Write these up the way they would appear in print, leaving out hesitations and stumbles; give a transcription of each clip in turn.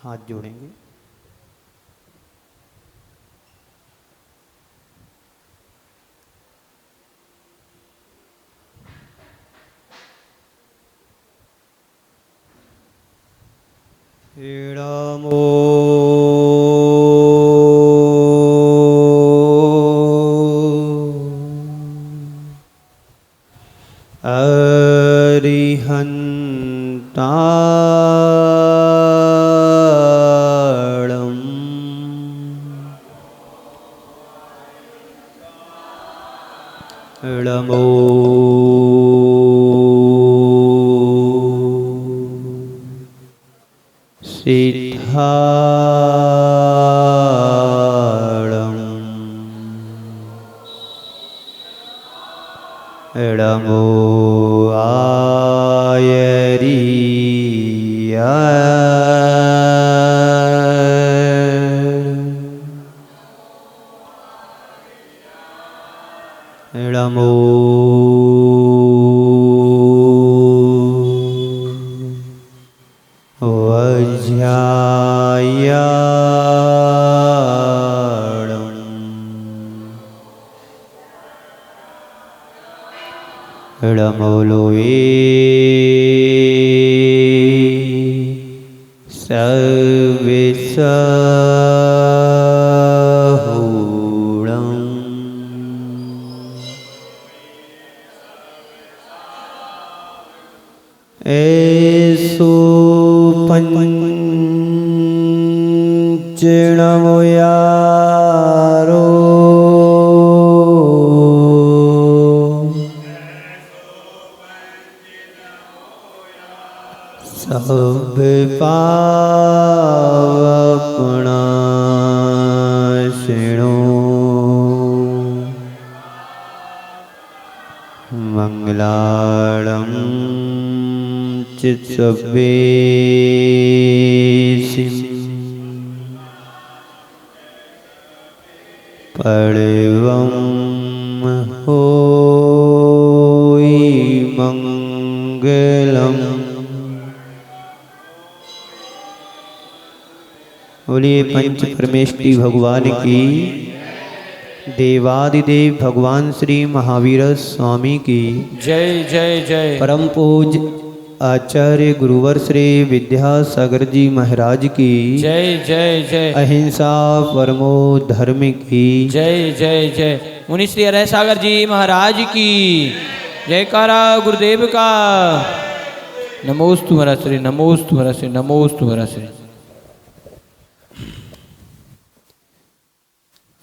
हाथ जोड़ेंगे। नमो अरिहन्ताणं नमो सिद्धाणं नमो नमो वज्रायाणं नमो लोये सर्विसहूणं एषु पंचणमुयारो सब पावपनाशिनो मंगलालं चित्सवेशिं परवं होई मंगलम्। बोलिए पंच परमेष्टि भगवान की, देवादिदेव भगवान श्री महावीर स्वामी की जय जय जय। परम पूज आचार्य गुरुवर श्री विद्यासागर जी महाराज की जय जय जय। अहिंसा परमो धर्म की जय जय जय। मुनि श्री हरे सागर जी महाराज की जयकारा गुरुदेव का। नमोस्तु हरा श्री, नमोस्तु हरा श्री, नमोस्तु हरा श्री।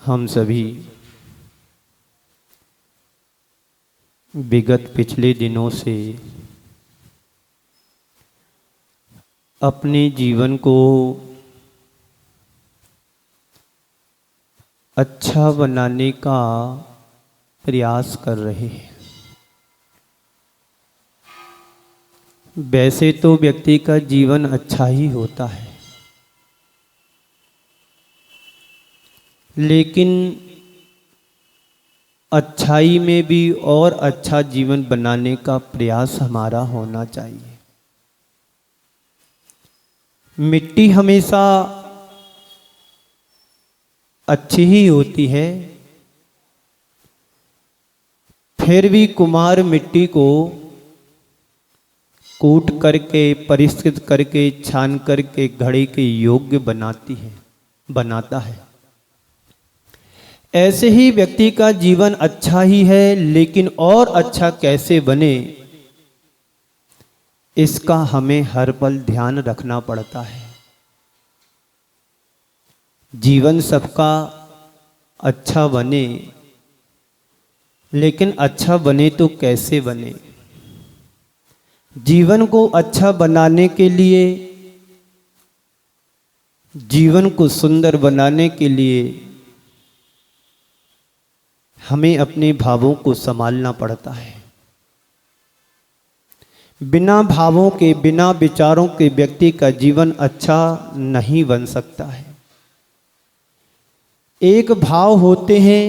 हम सभी विगत पिछले दिनों से अपने जीवन को अच्छा बनाने का प्रयास कर रहे हैं। वैसे तो व्यक्ति का जीवन अच्छा ही होता है, लेकिन अच्छाई में भी और अच्छा जीवन बनाने का प्रयास हमारा होना चाहिए। मिट्टी हमेशा अच्छी ही होती है, फिर भी कुम्हार मिट्टी को कूट करके परिष्कृत करके छान करके घड़े के योग्य बनाता है। ऐसे ही व्यक्ति का जीवन अच्छा ही है, लेकिन और अच्छा कैसे बने इसका हमें हर पल ध्यान रखना पड़ता है। जीवन सबका अच्छा बने, लेकिन अच्छा बने तो कैसे बने। जीवन को अच्छा बनाने के लिए, जीवन को सुंदर बनाने के लिए हमें अपने भावों को संभालना पड़ता है। बिना भावों के, बिना विचारों के व्यक्ति का जीवन अच्छा नहीं बन सकता है। एक भाव होते हैं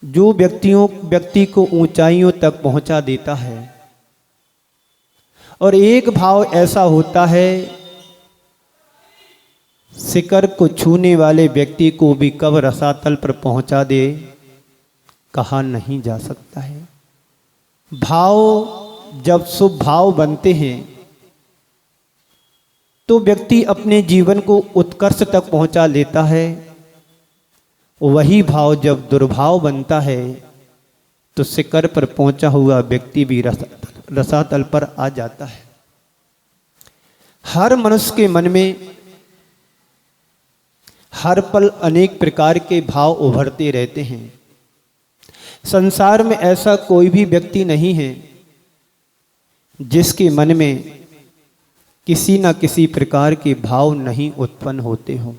जो व्यक्ति को ऊंचाइयों तक पहुंचा देता है, और एक भाव ऐसा होता है शिखर को छूने वाले व्यक्ति को भी कब रसातल पर पहुंचा दे कहा नहीं जा सकता है। भाव जब शुभ भाव बनते हैं तो व्यक्ति अपने जीवन को उत्कर्ष तक पहुंचा लेता है। वही भाव जब दुर्भाव बनता है तो शिखर पर पहुंचा हुआ व्यक्ति भी रसातल पर आ जाता है। हर मनुष्य के मन में हर पल अनेक प्रकार के भाव उभरते रहते हैं। संसार में ऐसा कोई भी व्यक्ति नहीं है जिसके मन में किसी न किसी प्रकार के भाव नहीं उत्पन्न होते हों।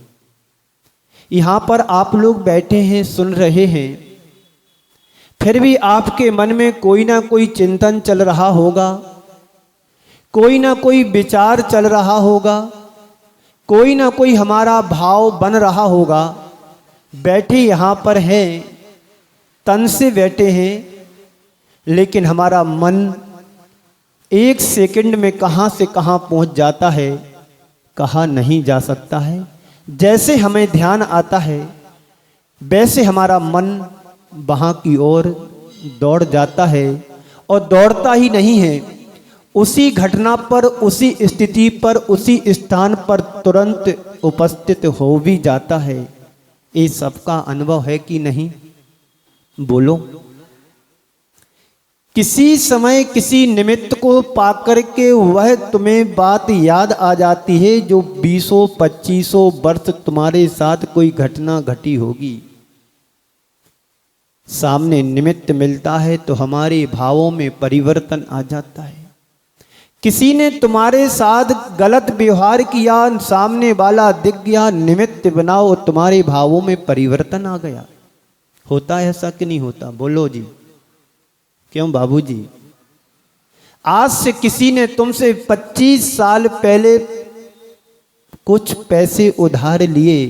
यहाँ पर आप लोग बैठे हैं, सुन रहे हैं, फिर भी आपके मन में कोई ना कोई चिंतन चल रहा होगा, कोई ना कोई विचार चल रहा होगा, कोई ना कोई हमारा भाव बन रहा होगा। बैठे यहाँ पर हैं, तन से बैठे हैं, लेकिन हमारा मन एक सेकंड में कहाँ से कहाँ पहुँच जाता है कहा नहीं जा सकता है। जैसे हमें ध्यान आता है वैसे हमारा मन वहाँ की ओर दौड़ जाता है, और दौड़ता ही नहीं है, उसी घटना पर, उसी स्थिति पर, उसी स्थान पर तुरंत उपस्थित हो भी जाता है। ये सबका अनुभव है कि नहीं? बोलो। किसी समय किसी निमित्त को पाकर के वह तुम्हें बात याद आ जाती है जो 20-25 वर्ष तुम्हारे साथ कोई घटना घटी होगी। सामने निमित्त मिलता है तो हमारे भावों में परिवर्तन आ जाता है। किसी ने तुम्हारे साथ गलत व्यवहार किया, सामने वाला दिख गया, निमित्त बनाओ, तुम्हारे भावों में परिवर्तन आ गया। होता है ऐसा कि नहीं होता? बोलो जी। क्यों बाबूजी? आज से किसी ने तुमसे 25 साल पहले कुछ पैसे उधार लिए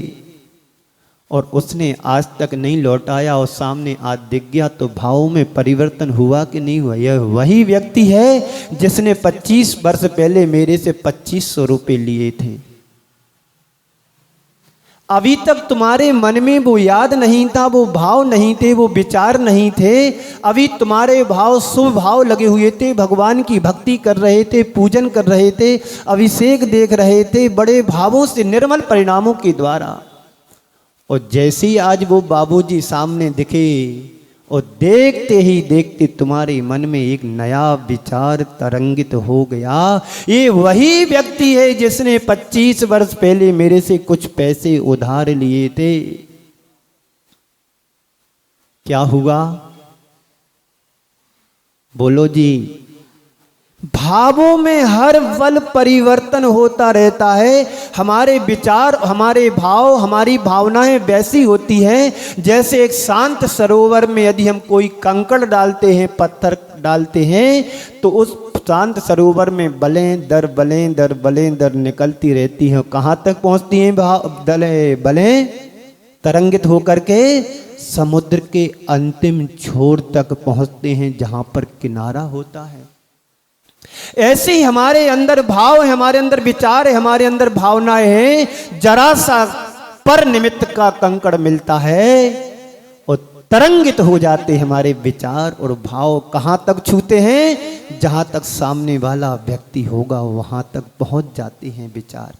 और उसने आज तक नहीं लौटाया और सामने आज दिख गया, तो भावों में परिवर्तन हुआ कि नहीं हुआ? यह वही व्यक्ति है जिसने 25 वर्ष पहले मेरे से 2500 रुपये लिए थे। अभी तक तुम्हारे मन में वो याद नहीं था, वो भाव नहीं थे, वो विचार नहीं थे। अभी तुम्हारे भाव शुभ भाव लगे हुए थे, भगवान की भक्ति कर रहे थे, पूजन कर रहे थे, अभिषेक देख रहे थे बड़े भावों से, निर्मल परिणामों के द्वारा। और जैसे ही आज वो बाबूजी सामने दिखे और देखते ही देखते तुम्हारे मन में एक नया विचार तरंगित हो गया। ये वही व्यक्ति है जिसने 25 वर्ष पहले मेरे से कुछ पैसे उधार लिए थे। क्या हुआ? बोलो जी। भावों में हर पल परिवर्तन होता रहता है। हमारे विचार, हमारे भाव, हमारी भावनाएं वैसी होती हैं जैसे एक शांत सरोवर में यदि हम कोई कंकड़ डालते हैं, पत्थर डालते हैं, तो उस शांत सरोवर में बलें दर बलें दर बलें दर निकलती रहती हैं। कहाँ तक पहुँचती हैं बलें? तरंगित होकर के समुद्र के अंतिम छोर तक पहुँचते हैं जहाँ पर किनारा होता है। ऐसे ही हमारे अंदर भाव है, हमारे अंदर विचार है, हमारे अंदर भावनाएं हैं। जरा सा पर निमित्त का कंकड़ मिलता है और तरंगित हो जाते हैं हमारे विचार और भाव। कहां तक छूते हैं? जहां तक सामने वाला व्यक्ति होगा वहां तक पहुंच जाते हैं विचार।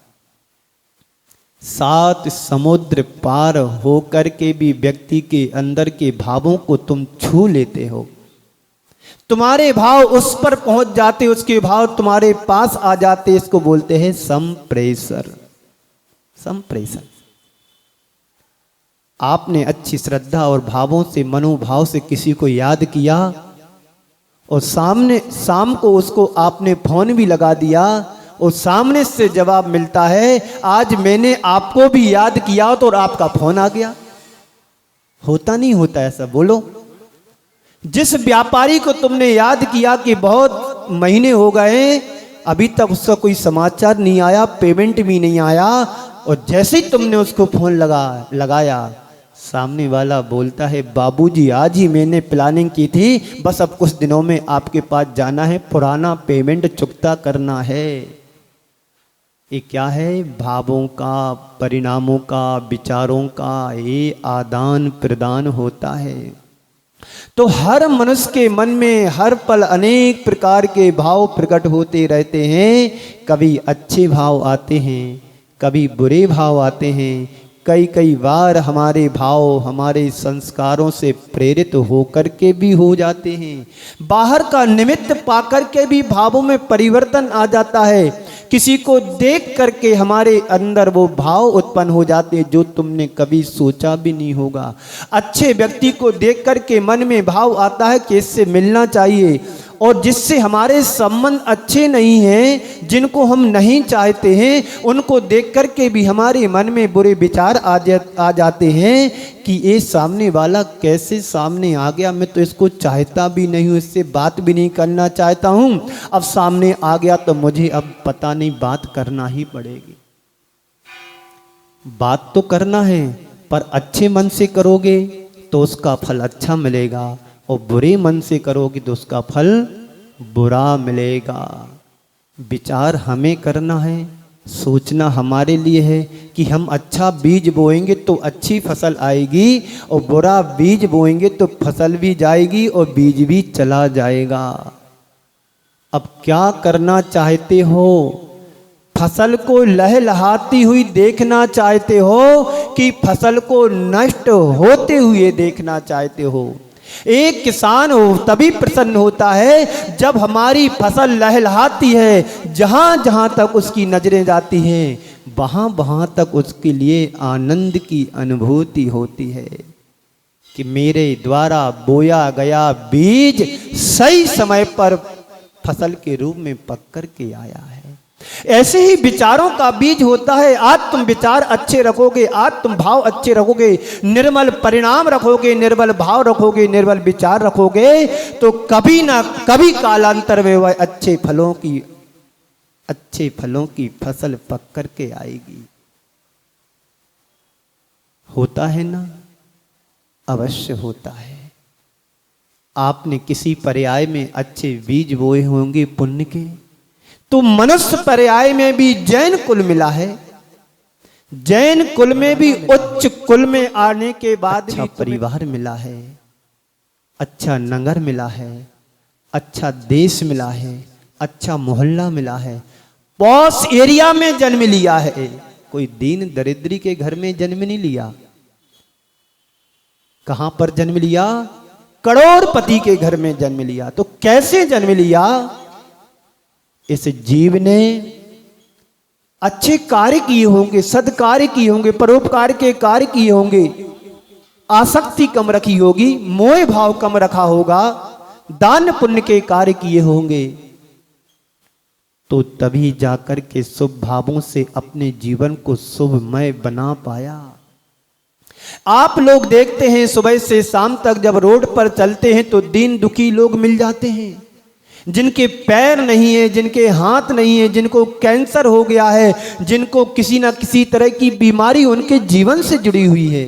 7 समुद्र पार होकर के भी व्यक्ति के अंदर के भावों को तुम छू लेते हो। तुम्हारे भाव उस पर पहुंच जाते, उसके भाव तुम्हारे पास आ जाते। इसको बोलते हैं संप्रेषण। संप्रेषण। आपने अच्छी श्रद्धा और भावों से, मनोभाव से किसी को याद किया और शाम को उसको आपने फोन भी लगा दिया और सामने से जवाब मिलता है आज मैंने आपको भी याद किया तो और आपका फोन आ गया। होता नहीं होता ऐसा? बोलो। जिस व्यापारी को तुमने याद किया कि बहुत महीने हो गए, अभी तक उसका कोई समाचार नहीं आया, पेमेंट भी नहीं आया, और जैसे ही तुमने उसको फोन लगाया, सामने वाला बोलता है बाबूजी आज ही मैंने प्लानिंग की थी, बस अब कुछ दिनों में आपके पास जाना है, पुराना पेमेंट चुकता करना है। ये क्या है? भावों का, परिणामों का, विचारों का ये आदान प्रदान होता है। तो हर मनुष्य के मन में हर पल अनेक प्रकार के भाव प्रकट होते रहते हैं। कभी अच्छे भाव आते हैं, कभी बुरे भाव आते हैं। कई बार हमारे भाव हमारे संस्कारों से प्रेरित होकर के भी हो जाते हैं। बाहर का निमित्त पाकर के भी भावों में परिवर्तन आ जाता है। किसी को देख करके हमारे अंदर वो भाव उत्पन्न हो जाते हैं जो तुमने कभी सोचा भी नहीं होगा। अच्छे व्यक्ति को देख करके मन में भाव आता है कि इससे मिलना चाहिए, और जिससे हमारे संबंध अच्छे नहीं हैं, जिनको हम नहीं चाहते हैं, उनको देख करके भी हमारे मन में बुरे विचार आ जाते हैं कि ये सामने वाला कैसे सामने आ गया, मैं तो इसको चाहता भी नहीं हूँ, इससे बात भी नहीं करना चाहता हूँ, अब सामने आ गया तो मुझे अब पता नहीं बात करना ही पड़ेगी। बात तो करना है पर अच्छे मन से करोगे तो उसका फल अच्छा मिलेगा, और बुरे मन से करोगे तो उसका फल बुरा मिलेगा। विचार हमें करना है, सोचना हमारे लिए है कि हम अच्छा बीज बोएंगे तो अच्छी फसल आएगी, और बुरा बीज बोएंगे तो फसल भी जाएगी और बीज भी चला जाएगा। अब क्या करना चाहते हो? फसल को लहलहाती हुई देखना चाहते हो कि फसल को नष्ट होते हुए देखना चाहते हो? एक किसान हो तभी प्रसन्न होता है जब हमारी फसल लहलहाती है। जहां जहां तक उसकी नजरें जाती हैं वहां वहां तक उसके लिए आनंद की अनुभूति होती है कि मेरे द्वारा बोया गया बीज सही समय पर फसल के रूप में पक कर के आया है। ऐसे ही विचारों का बीज होता है। आज तुम विचार अच्छे रखोगे, आज तुम भाव अच्छे रखोगे, निर्मल परिणाम रखोगे, निर्मल भाव रखोगे, निर्मल विचार रखोगे, तो कभी ना कभी कालांतर में वह अच्छे फलों की फसल पक कर के आएगी। होता है ना? अवश्य होता है। आपने किसी पर्याय में अच्छे बीज बोए होंगे पुण्य के, तो मनुष्य पर्याय में भी जैन कुल मिला है। जैन कुल में भी उच्च कुल में आने के बाद अच्छा परिवार मिला है, अच्छा नगर मिला है, अच्छा देश मिला है, अच्छा मोहल्ला मिला है, पॉश एरिया में जन्म लिया है। कोई दीन दरिद्री के घर में जन्म नहीं लिया। कहां पर जन्म लिया? करोड़पति के घर में जन्म लिया। तो कैसे जन्म लिया? इस जीव ने अच्छे कार्य किए होंगे, सदकार्य किए होंगे, परोपकार के कार्य किए होंगे, आसक्ति कम रखी होगी, मोह भाव कम रखा होगा, दान पुण्य के कार्य किए होंगे, तो तभी जाकर के शुभ भावों से अपने जीवन को शुभमय बना पाया। आप लोग देखते हैं सुबह से शाम तक जब रोड पर चलते हैं तो दीन दुखी लोग मिल जाते हैं, जिनके पैर नहीं है, जिनके हाथ नहीं है, जिनको कैंसर हो गया है, जिनको किसी ना किसी तरह की बीमारी उनके जीवन से जुड़ी हुई है।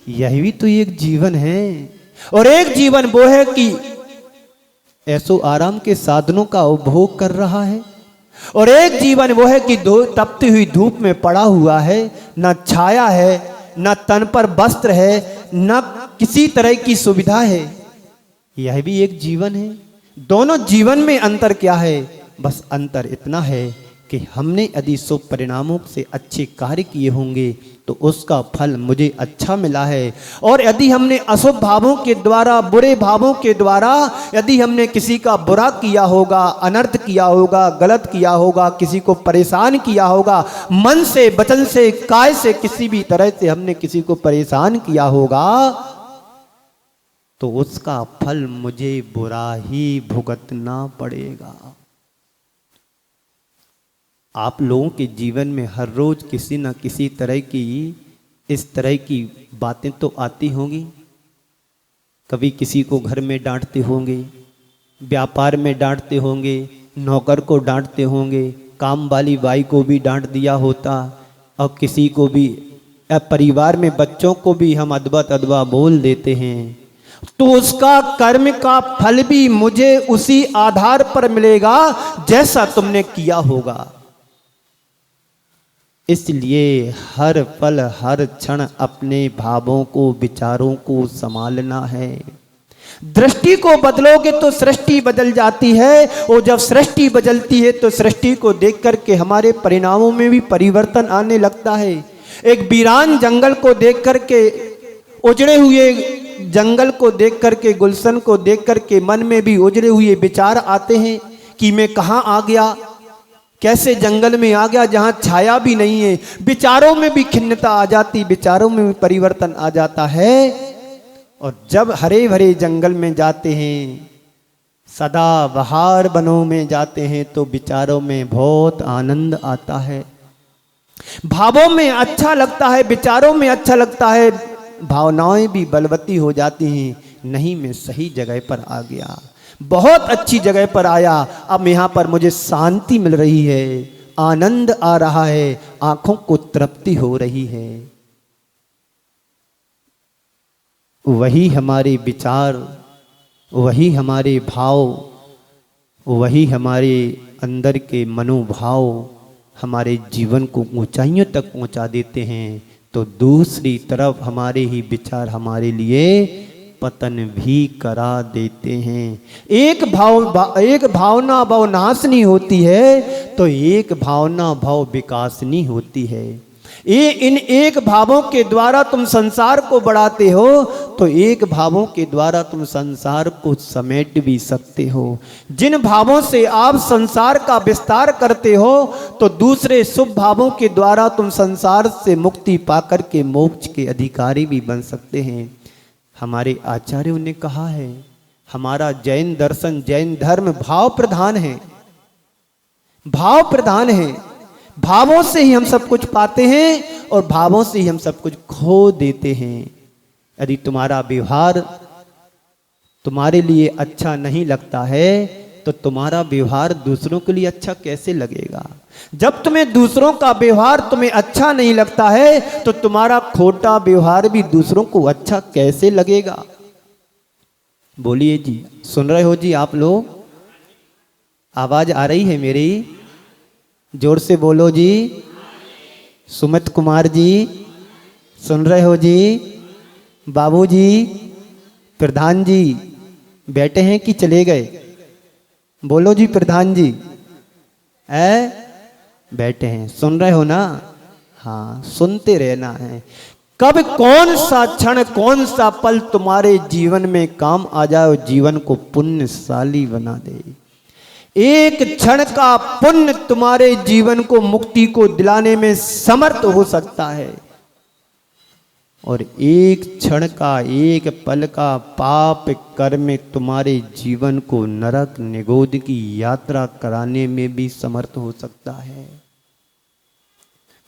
यही भी तो एक जीवन है। और एक जीवन वो है कि ऐसो आराम के साधनों का उपभोग कर रहा है, और एक जीवन वो है कि तपती हुई धूप में पड़ा हुआ है, ना छाया है, ना तन पर वस्त्र है, ना किसी तरह की सुविधा है। यह भी एक जीवन है। दोनों जीवन में अंतर क्या है? बस अंतर इतना है कि हमने यदि शुभ परिणामों से अच्छे कार्य किए होंगे तो उसका फल मुझे अच्छा मिला है, और यदि हमने अशुभ भावों के द्वारा, बुरे भावों के द्वारा यदि हमने किसी का बुरा किया होगा, अनर्थ किया होगा, गलत किया होगा, किसी को परेशान किया होगा, मन से, वचन से, काय से, किसी भी तरह से हमने किसी को परेशान किया होगा, तो उसका फल मुझे बुरा ही भुगतना पड़ेगा। आप लोगों के जीवन में हर रोज किसी न किसी तरह की इस तरह की बातें तो आती होंगी। कभी किसी को घर में डांटते होंगे, व्यापार में डांटते होंगे, नौकर को डांटते होंगे, काम वाली बाई को भी डांट दिया होता, और किसी को भी, परिवार में बच्चों को भी हम अदबा तदबा बोल देते हैं, तो उसका कर्म का फल भी मुझे उसी आधार पर मिलेगा जैसा तुमने किया होगा। इसलिए हर पल हर क्षण अपने भावों को, विचारों को संभालना है। दृष्टि को बदलोगे तो सृष्टि बदल जाती है, और जब सृष्टि बदलती है तो सृष्टि को देख करके हमारे परिणामों में भी परिवर्तन आने लगता है। एक वीरान जंगल को देख करके, उजड़े हुए जंगल को देख करके, गुलशन को देख करके मन में भी उजड़े हुए विचार आते हैं कि मैं कहाँ आ गया, कैसे जंगल में आ गया जहाँ छाया भी नहीं है। विचारों में भी खिन्नता आ जाती, विचारों में भी परिवर्तन आ जाता है। और जब हरे भरे जंगल में जाते हैं, सदा बहार वनों में जाते हैं, तो विचारों में बहुत आनंद आता है, भावों में अच्छा लगता है, विचारों में अच्छा लगता है, भावनाएं भी बलवती हो जाती हैं। नहीं, मैं सही जगह पर आ गया, बहुत अच्छी जगह पर आया, अब यहाँ पर मुझे शांति मिल रही है, आनंद आ रहा है, आंखों को तृप्ति हो रही है। वही हमारे विचार, वही हमारे भाव, वही हमारे अंदर के मनोभाव हमारे जीवन को ऊंचाइयों तक पहुंचा देते हैं। तो दूसरी तरफ हमारे ही विचार हमारे लिए पतन भी करा देते हैं। एक भावना भाव नाशनी होती है, तो एक भावना भाव विकासनी होती है। इन एक भावों के द्वारा तुम संसार को बढ़ाते हो, तो एक भावों के द्वारा तुम संसार को समेट भी सकते हो। जिन भावों से आप संसार का विस्तार करते हो, तो दूसरे शुभ भावों के द्वारा तुम संसार से मुक्ति पाकर के मोक्ष के अधिकारी भी बन सकते हैं। हमारे आचार्यों ने कहा है, हमारा जैन दर्शन, जैन धर्म भाव प्रधान है, भाव प्रधान है। भावों से ही हम सब कुछ पाते हैं और भावों से ही हम सब कुछ खो देते हैं। यदि तुम्हारा व्यवहार तुम्हारे लिए अच्छा नहीं लगता है, तो तुम्हारा व्यवहार दूसरों के लिए अच्छा कैसे लगेगा? जब तुम्हें दूसरों का व्यवहार तुम्हें अच्छा नहीं लगता है, तो तुम्हारा खोटा व्यवहार भी दूसरों को अच्छा कैसे लगेगा? बोलिए जी, सुन रहे हो जी आप लोग? आवाज आ रही है मेरी? जोर से बोलो जी। सुमित कुमार जी, सुन रहे हो जी? बाबू जी, प्रधान जी बैठे हैं कि चले गए? बोलो जी प्रधान जी। बैठे हैं, सुन रहे हो ना? हाँ, सुनते रहना है। कब कौन सा क्षण, कौन सा पल तुम्हारे जीवन में काम आ जाए और जीवन को पुण्यशाली बना दे। एक क्षण का पुण्य तुम्हारे जीवन को, मुक्ति को दिलाने में समर्थ हो सकता है, और एक क्षण का, एक पल का पाप कर्म तुम्हारे जीवन को नरक निगोद की यात्रा कराने में भी समर्थ हो सकता है।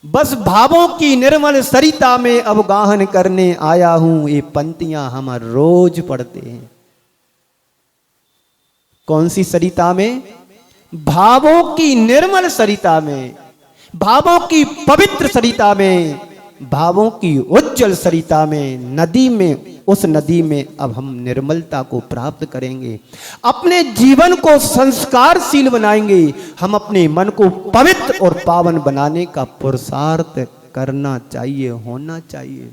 बस भावों की निर्मल सरिता में अवगाहन करने आया हूं। ये पंक्तियां हम रोज पढ़ते हैं। कौन सी सरिता में? भावों की निर्मल सरिता में, भावों की पवित्र सरिता में, भावों की उज्जवल सरिता में, नदी में, उस नदी में अब हम निर्मलता को प्राप्त करेंगे, अपने जीवन को संस्कारशील बनाएंगे। हम अपने मन को पवित्र और पावन बनाने का पुरुषार्थ करना चाहिए, होना चाहिए।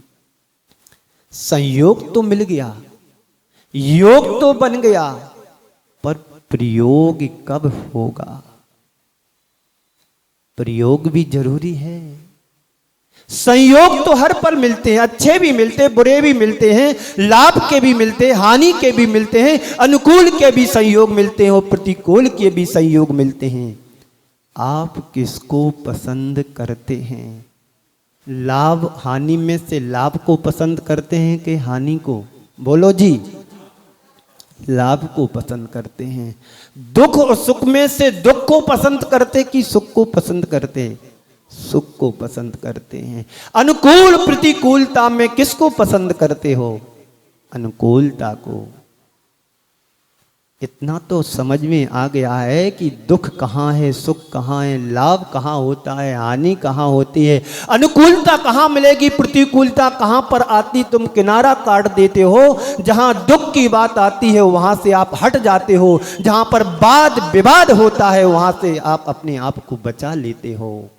संयोग तो मिल गया, योग तो बन गया, पर प्रयोग कब होगा? प्रयोग भी जरूरी है। संयोग तो हर पल मिलते हैं, अच्छे भी मिलते हैं, बुरे भी मिलते हैं, लाभ के भी मिलते हैं, हानि के भी मिलते हैं, अनुकूल के भी संयोग मिलते हैं और प्रतिकूल के भी संयोग मिलते हैं। आप किसको पसंद करते हैं? लाभ हानि में से लाभ को पसंद करते हैं कि हानि को? बोलो जी। लाभ को पसंद करते हैं। दुख और सुख में से दुख को पसंद करते कि सुख को पसंद करते? सुख को पसंद करते हैं। अनुकूल प्रतिकूलता में किसको पसंद करते हो? अनुकूलता को। इतना तो समझ में आ गया है कि दुख कहाँ है, सुख कहाँ है, लाभ कहाँ होता है, हानि कहाँ होती है, अनुकूलता कहाँ मिलेगी, प्रतिकूलता कहाँ पर आती। तुम किनारा काट देते हो। जहाँ दुख की बात आती है वहाँ से आप हट जाते हो, जहाँ पर वाद विवाद होता है वहाँ से आप अपने आप को बचा लेते हो।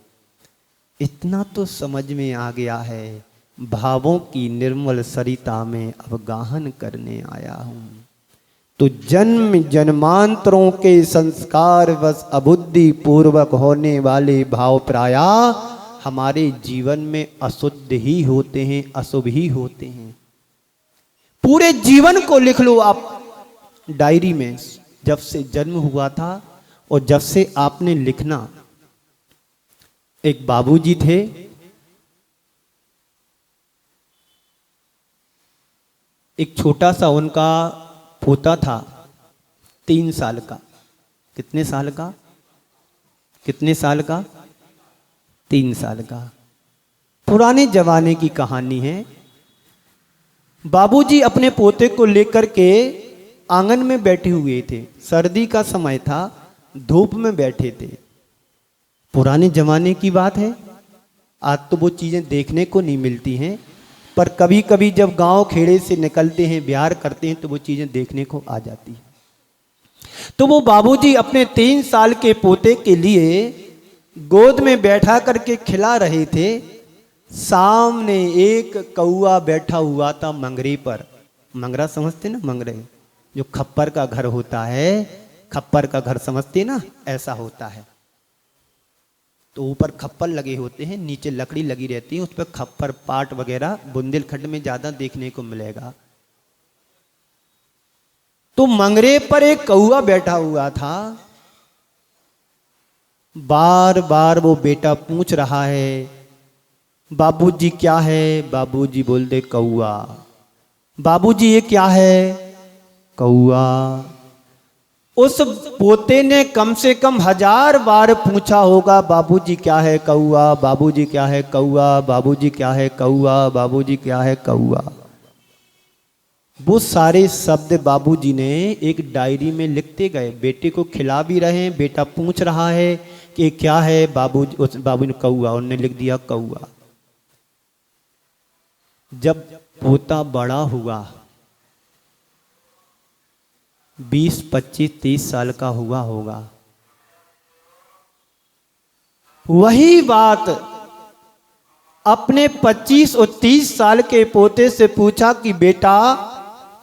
इतना तो समझ में आ गया है, भावों की निर्मल सरिता में अब गाहन करने आया हूं। तो जन्म जन्मांतरों के संस्कार बस अबुद्धि पूर्वक होने वाले भाव प्राया हमारे जीवन में अशुद्ध ही होते हैं, अशुभ ही होते हैं। पूरे जीवन को लिख लो आप डायरी में, जब से जन्म हुआ था और जब से आपने लिखना। एक बाबूजी थे, एक छोटा सा उनका पोता था 3 साल का। कितने साल का? कितने साल का? 3 साल का। पुराने जमाने की कहानी है। बाबूजी अपने पोते को लेकर के आंगन में बैठे हुए थे। सर्दी का समय था, धूप में बैठे थे। पुराने जमाने की बात है, आज तो वो चीजें देखने को नहीं मिलती हैं, पर कभी कभी जब गांव खेड़े से निकलते हैं, बिहार करते हैं, तो वो चीजें देखने को आ जाती हैं। तो वो बाबूजी अपने 3 साल के पोते के लिए गोद में बैठा करके खिला रहे थे। सामने एक कौआ बैठा हुआ था मंगरे पर। मंगरा समझते ना? मंगरे जो खप्पर का घर होता है, खप्पर का घर समझते ना, ऐसा होता है। तो ऊपर खप्पर लगे होते हैं, नीचे लकड़ी लगी रहती है, उस पर खप्पर पाट वगैरह बुंदेलखंड में ज्यादा देखने को मिलेगा। तो मंगरे पर एक कौआ बैठा हुआ था। बार बार वो बेटा पूछ रहा है, बाबूजी क्या है? बाबूजी बोल दे कौआ। बाबूजी ये क्या है? कौआ। उस पोते ने कम से कम 1000 बार पूछा होगा, बाबूजी क्या है? कौआ। बाबूजी क्या है? कौआ। बाबूजी क्या है? कौआ। बाबूजी क्या है? कौआ। वो सारे शब्द बाबूजी ने एक डायरी में लिखते गए। बेटे को खिला भी रहे हैं, बेटा पूछ रहा है कि क्या है? बाबूजी, उस बाबू ने कौआ, उन्होंने लिख दिया कौआ। जब पोता बड़ा हुआ, 20, 25, 30 साल का हुआ होगा, वही बात अपने 25 और 30 साल के पोते से पूछा कि बेटा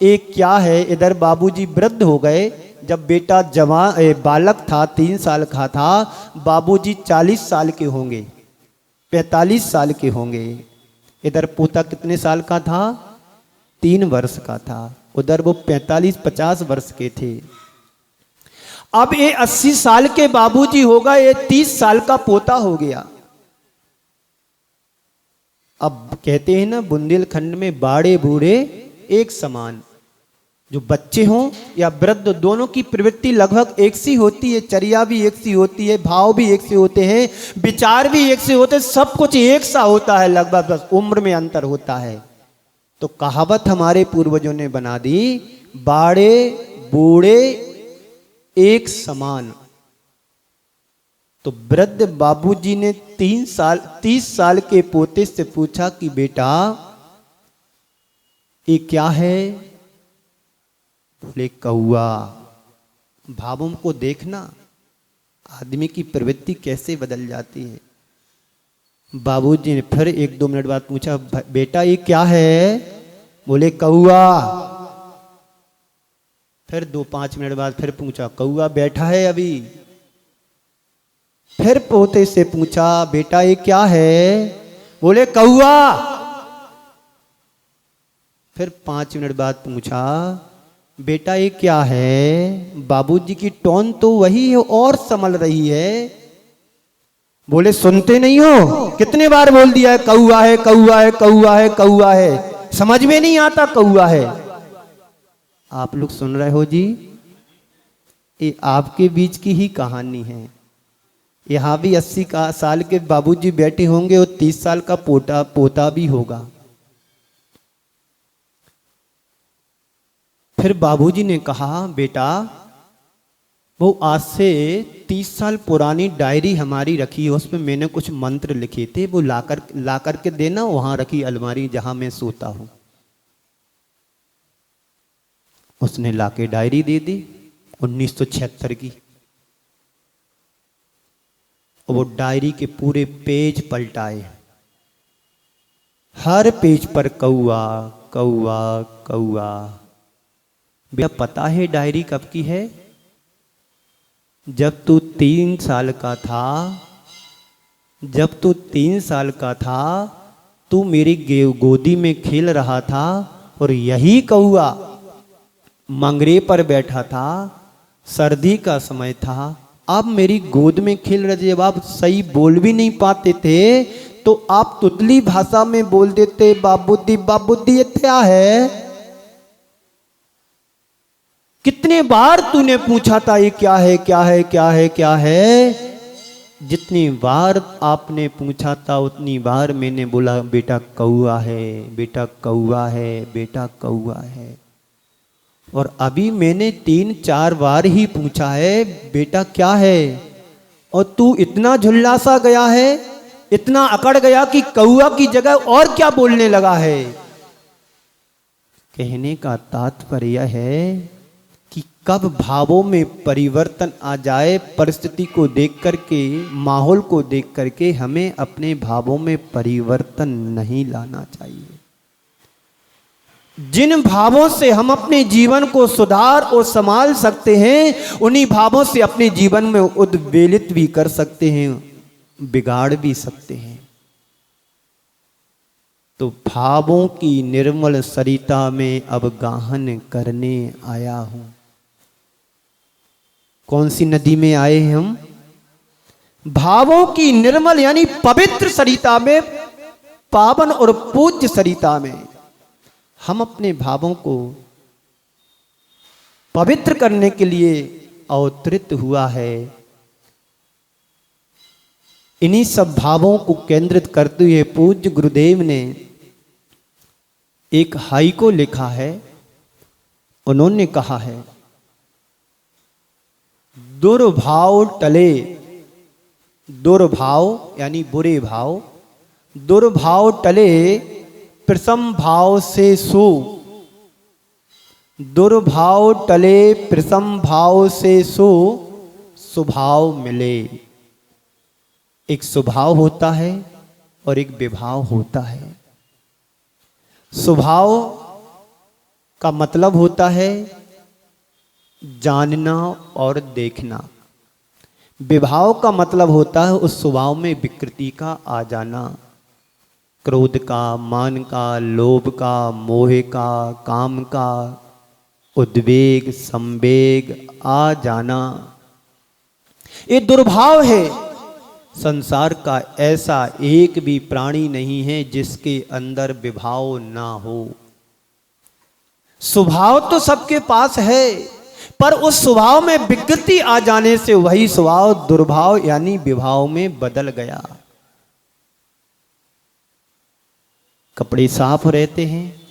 ये क्या है? इधर बाबूजी वृद्ध हो गए। जब बेटा जवान बालक था, 3 साल का था, बाबूजी 40 साल के होंगे, 45 साल के होंगे। इधर पोता कितने साल का था? 3 वर्ष का था। उधर वो 45-50 वर्ष के थे। अब ये 80 साल के बाबूजी होगा, ये 30 साल का पोता हो गया। अब कहते हैं ना बुंदेलखंड में बाड़े बूढ़े एक समान। जो बच्चे हों या वृद्ध, दोनों की प्रवृत्ति लगभग एक सी होती है, चर्या भी एक सी होती है, भाव भी एक से होते हैं, विचार भी एक से होते हैं, सब कुछ एक सा होता है लगभग, बस उम्र में अंतर होता है। तो कहावत हमारे पूर्वजों ने बना दी, बाड़े बूढ़े एक समान। तो वृद्ध बाबूजी ने 30 साल के पोते से पूछा कि बेटा ये क्या है? बोले कौआ। भावों को देखना, आदमी की प्रवृत्ति कैसे बदल जाती है। बाबूजी ने फिर 1-2 मिनट बाद पूछा, बेटा ये क्या है? बोले कौआ। फिर 2-5 मिनट बाद फिर पूछा, कौआ बैठा है अभी? फिर पोते से पूछा, बेटा ये क्या है? बोले कौआ। फिर 5 मिनट बाद पूछा, बेटा ये क्या है? बाबूजी की टोन तो वही है और संभल रही है। बोले सुनते नहीं हो? कितने बार बोल दिया है कौआ है, कौआ है, कौआ है, कौआ है, समझ में नहीं आता कौआ है। आप लोग सुन रहे हो जी? ये आपके बीच की ही कहानी है। यहां भी 80 साल के बाबूजी बैठे होंगे और 30 साल का पोता भी होगा। फिर बाबूजी ने कहा, बेटा वो आज से 30 साल पुरानी डायरी हमारी रखी है, उसमें मैंने कुछ मंत्र लिखे थे, वो लाकर के देना, वहां रखी अलमारी जहां मैं सोता हूं। उसने लाके डायरी दे दी 1976 की। और वो डायरी के पूरे पेज पलटाए, हर पेज पर कौआ कौआ कौआ। बेटा पता है डायरी कब की है? जब तू 3 साल का था, जब तू 3 साल का था, तू मेरी गोदी में खेल रहा था और यही कौआ मंगरे पर बैठा था, सर्दी का समय था, आप मेरी गोद में खेल रहे। जब आप सही बोल भी नहीं पाते थे तो आप तुतली भाषा में बोल देते, बाबूदी बाबूदी ये क्या है? कितने बार तूने पूछा था ये क्या है क्या है क्या है क्या है? जितनी बार आपने पूछा था उतनी बार मैंने बोला बेटा कौआ है, बेटा कौआ है, बेटा कौआ है। और अभी मैंने 3-4 बार ही पूछा है बेटा क्या है, और तू इतना झुल्ला सा गया है, इतना अकड़ गया कि कौआ की जगह और क्या बोलने लगा है। कहने का तात्पर्य है कि कब भावों में परिवर्तन आ जाए, परिस्थिति को देख करके, माहौल को देख करके हमें अपने भावों में परिवर्तन नहीं लाना चाहिए। जिन भावों से हम अपने जीवन को सुधार और संभाल सकते हैं, उन्हीं भावों से अपने जीवन में उद्वेलित भी कर सकते हैं, बिगाड़ भी सकते हैं। तो भावों की निर्मल सरिता में अब गाहन करने आया हूं। कौन सी नदी में आए हैं हम? भावों की निर्मल यानी पवित्र सरिता में, पावन और पूज्य सरिता में हम अपने भावों को पवित्र करने के लिए अवतरित हुआ है। इन्हीं सब भावों को केंद्रित करते हुए पूज्य गुरुदेव ने एक हाइको लिखा है। उन्होंने कहा है, दुर्भाव टले, दुर्भाव यानी बुरे भाव, दुर्भाव टले प्रसम भाव से सो, दुर्भाव टले प्रसम भाव से सो, स्वभाव मिले। एक स्वभाव होता है और एक विभाव होता है। स्वभाव का मतलब होता है जानना और देखना, विभाव का मतलब होता है उस स्वभाव में विकृति का आ जाना, क्रोध का, मान का, लोभ का, मोह का, काम का, उद्वेग, संवेग आ जाना, ये दुर्भाव है। संसार का ऐसा एक भी प्राणी नहीं है जिसके अंदर विभाव ना हो। स्वभाव तो सबके पास है, पर उस स्वभाव में विकृति आ जाने से वही स्वभाव दुर्भाव यानी विभाव में बदल गया। कपड़े साफ रहते हैं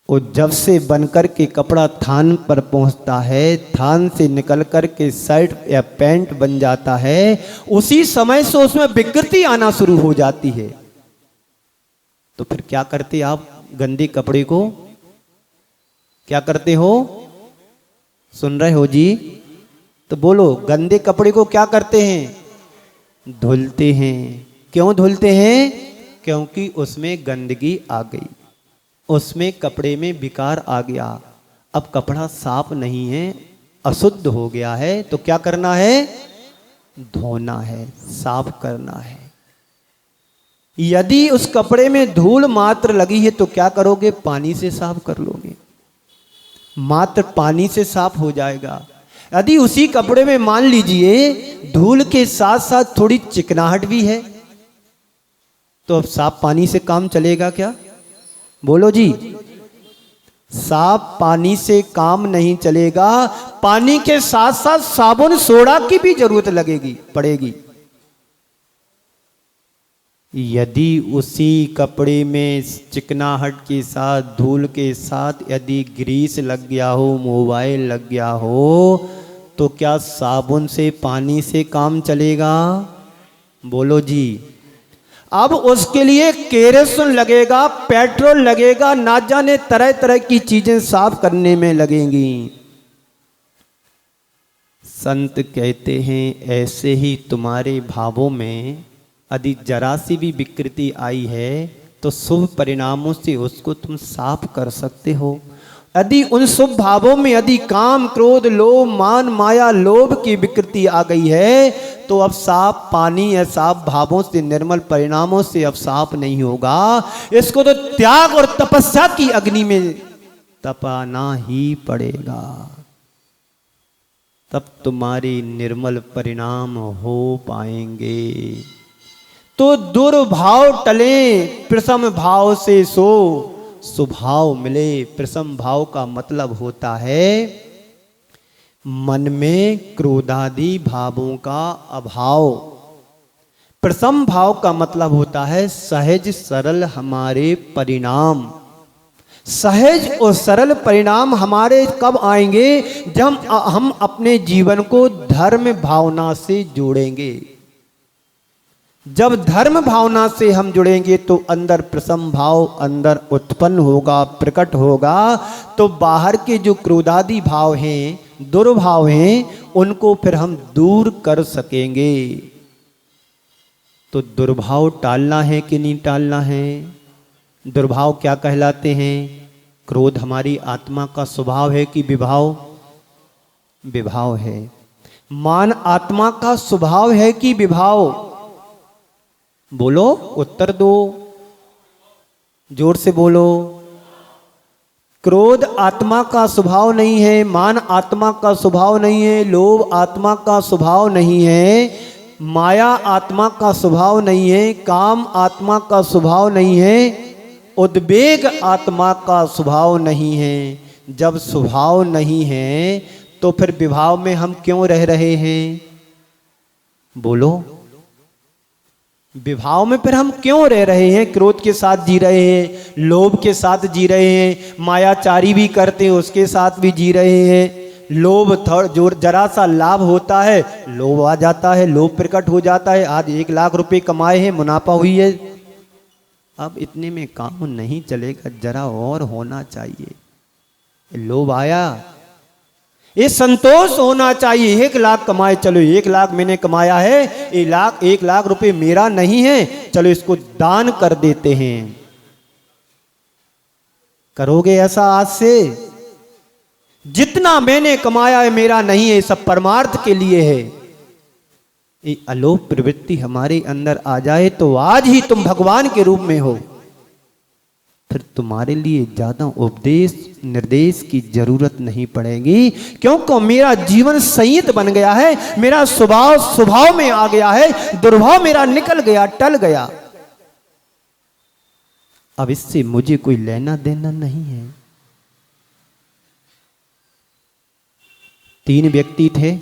और जब से बनकर के कपड़ा थान पर पहुंचता है, थान से निकल कर के शर्ट या पैंट बन जाता है, उसी समय से उसमें विकृति आना शुरू हो जाती है। तो फिर क्या करते आप गंदे कपड़े को? क्या करते हो? सुन रहे हो जी? तो बोलो, गंदे कपड़े को क्या करते हैं? धुलते हैं। क्यों धुलते हैं? क्योंकि उसमें गंदगी आ गई, उसमें कपड़े में विकार आ गया। अब कपड़ा साफ नहीं है, अशुद्ध हो गया है, तो क्या करना है? धोना है, साफ करना है। यदि उस कपड़े में धूल मात्र लगी है तो क्या करोगे? पानी से साफ कर लोगे, मात्र पानी से साफ हो जाएगा। यदि उसी कपड़े में मान लीजिए धूल के साथ साथ थोड़ी चिकनाहट भी है, तो अब साफ पानी से काम चलेगा क्या? बोलो जी, साफ पानी से काम नहीं चलेगा। पानी के साथ साथ साबुन सोडा की भी जरूरत पड़ेगी। यदि उसी कपड़े में चिकनाहट के साथ, धूल के साथ यदि ग्रीस लग गया हो, मोबाइल लग गया हो, तो क्या साबुन से, पानी से काम चलेगा? बोलो जी। अब उसके लिए केरोसिन लगेगा, पेट्रोल लगेगा, ना जाने तरह तरह की चीजें साफ करने में लगेंगी। संत कहते हैं ऐसे ही तुम्हारे भावों में यदि जरा सी भी विकृति आई है तो शुभ परिणामों से उसको तुम साफ कर सकते हो। यदि उन शुभ भावों में यदि काम, क्रोध, लोभ, मान, माया, लोभ की विकृति आ गई है तो अब साफ पानी या साफ भावों से, निर्मल परिणामों से अब साफ नहीं होगा। इसको तो त्याग और तपस्या की अग्नि में तपाना ही पड़ेगा, तब तुम्हारे निर्मल परिणाम हो पाएंगे। तो दुर्भाव टले, प्रसम भाव से सो सुभाव मिले। प्रसम भाव का मतलब होता है मन में क्रोधादि भावों का अभाव। प्रसम भाव का मतलब होता है सहज सरल हमारे परिणाम। सहज और सरल परिणाम हमारे कब आएंगे? जब हम अपने जीवन को धर्म भावना से जोड़ेंगे। जब धर्म भावना से हम जुड़ेंगे तो अंदर प्रसम भाव अंदर उत्पन्न होगा, प्रकट होगा। तो बाहर के जो क्रोधादि भाव हैं, दुर्भाव हैं, उनको फिर हम दूर कर सकेंगे। तो दुर्भाव टालना है कि नहीं टालना है? दुर्भाव क्या कहलाते हैं? क्रोध हमारी आत्मा का स्वभाव है कि विभाव? विभाव है। मान आत्मा का स्वभाव है कि विभाव? बोलो, उत्तर दो, जोर से बोलो। क्रोध आत्मा का स्वभाव नहीं है, मान आत्मा का स्वभाव नहीं है, लोभ आत्मा का स्वभाव नहीं है, माया आत्मा का स्वभाव नहीं है, काम आत्मा का स्वभाव नहीं है, उद्वेग आत्मा का स्वभाव नहीं है। जब स्वभाव नहीं है तो फिर विभाव में हम क्यों रह रहे हैं? बोलो, विभाव में फिर हम क्यों रह रहे हैं? क्रोध के साथ जी रहे हैं, लोभ के साथ जी रहे हैं, मायाचारी भी करते हैं उसके साथ भी जी रहे हैं। लोभ जो जरा सा लाभ होता है, लोभ आ जाता है, लोभ प्रकट हो जाता है। आज 1 लाख रुपए कमाए हैं, मुनाफा हुई है, अब इतने में काम नहीं चलेगा, जरा और होना चाहिए। लोभ आया, ये संतोष होना चाहिए। 1 लाख कमाए, चलो 1 लाख मैंने कमाया है, 1 लाख रुपए मेरा नहीं है, चलो इसको दान कर देते हैं। करोगे ऐसा आज से? जितना मैंने कमाया है मेरा नहीं है, सब परमार्थ के लिए है। ये अलोप प्रवृत्ति हमारे अंदर आ जाए तो आज ही तुम भगवान के रूप में हो। फिर तुम्हारे लिए ज्यादा उपदेश निर्देश की जरूरत नहीं पड़ेगी, क्योंकि मेरा जीवन संयत बन गया है, मेरा स्वभाव में आ गया है, दुर्भाव मेरा निकल गया, टल गया। अब इससे मुझे कोई लेना देना नहीं है। 3 व्यक्ति थे,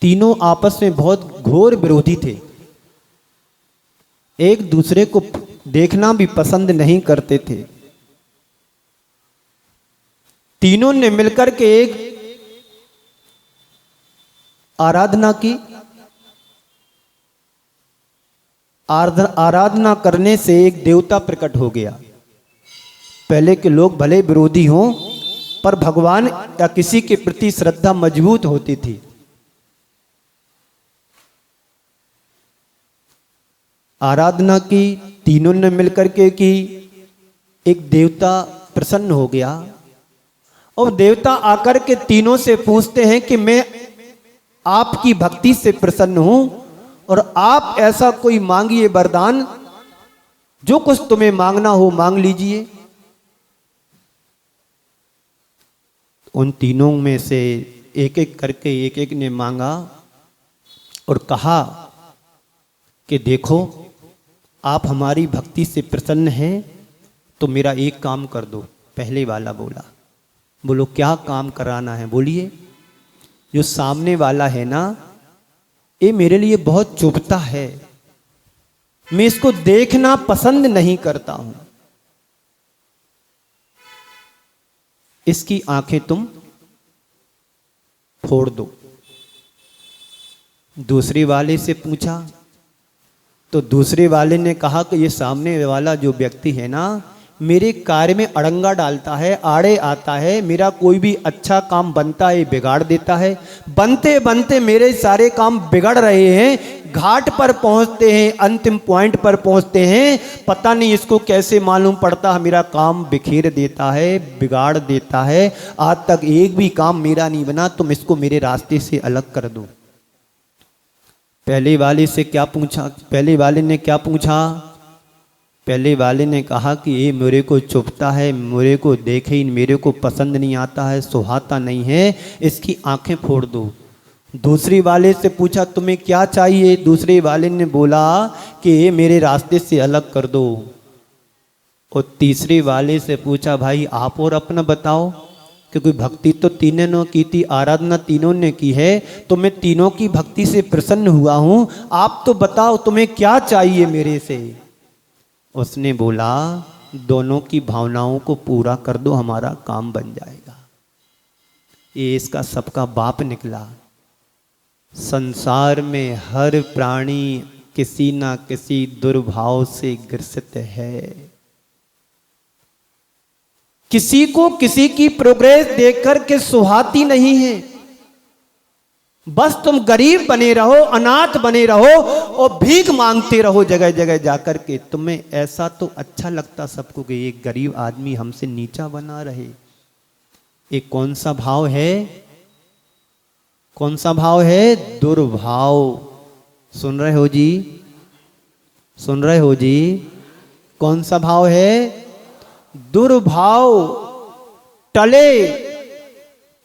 तीनों आपस में बहुत घोर विरोधी थे, एक दूसरे को देखना भी पसंद नहीं करते थे। तीनों ने मिलकर के एक आराधना की। आराधना करने से एक देवता प्रकट हो गया। पहले के लोग भले विरोधी हों, पर भगवान या किसी के प्रति श्रद्धा मजबूत होती थी। आराधना की, तीनों ने मिलकर के की, एक देवता प्रसन्न हो गया और देवता आकर के तीनों से पूछते हैं कि मैं आपकी भक्ति से प्रसन्न हूं और आप ऐसा कोई मांगिए वरदान, जो कुछ तुम्हें मांगना हो मांग लीजिए। उन तीनों में से एक एक करके एक ने मांगा और कहा कि देखो, आप हमारी भक्ति से प्रसन्न हैं तो मेरा एक काम कर दो। पहले वाला बोला। बोलो, क्या काम कराना है? बोलिए। जो सामने वाला है ना, ये मेरे लिए बहुत चुभता है, मैं इसको देखना पसंद नहीं करता हूं, इसकी आंखें तुम फोड़ दो। दूसरे वाले से पूछा तो दूसरे वाले ने कहा कि ये सामने वाला जो व्यक्ति है ना, मेरे कार्य में अड़ंगा डालता है, आड़े आता है, मेरा कोई भी अच्छा काम बनता है बिगाड़ देता है। बनते बनते मेरे सारे काम बिगड़ रहे हैं, घाट पर पहुंचते हैं, अंतिम पॉइंट पर पहुंचते हैं, पता नहीं इसको कैसे मालूम पड़ता है, मेरा काम बिखेर देता है, बिगाड़ देता है। आज तक एक भी काम मेरा नहीं बना, तुम इसको मेरे रास्ते से अलग कर दो। पहले वाले से क्या पूछा, पहले वाले ने क्या पूछा? पहले वाले ने कहा कि ये मेरे को चुभता है, मेरे को देखे ही मेरे को पसंद नहीं आता है, सुहाता नहीं है, इसकी आंखें फोड़ दो। दूसरे वाले से पूछा तुम्हें क्या चाहिए? दूसरे वाले ने बोला कि ये मेरे रास्ते से अलग कर दो। और तीसरे वाले से पूछा भाई आप और अपना बताओ, क्योंकि भक्ति तो तीनों ने की थी, आराधना तीनों ने की है, तो मैं तीनों की भक्ति से प्रसन्न हुआ हूँ, आप तो बताओ तुम्हें क्या चाहिए मेरे से। उसने बोला दोनों की भावनाओं को पूरा कर दो, हमारा काम बन जाएगा। ये इसका सबका बाप निकला। संसार में हर प्राणी किसी ना किसी दुर्भाव से ग्रसित है। किसी को किसी की प्रोग्रेस देखकर के सुहाती नहीं है। बस तुम गरीब बने रहो, अनाथ बने रहो और भीख मांगते रहो जगह जगह जाकर के। तुम्हें ऐसा तो अच्छा लगता सबको कि एक गरीब आदमी हमसे नीचा बना रहे। एक कौन सा भाव है? कौन सा भाव है? दुर्भाव। सुन रहे हो जी? सुन रहे हो जी? कौन सा भाव है? दुर्भाव। टले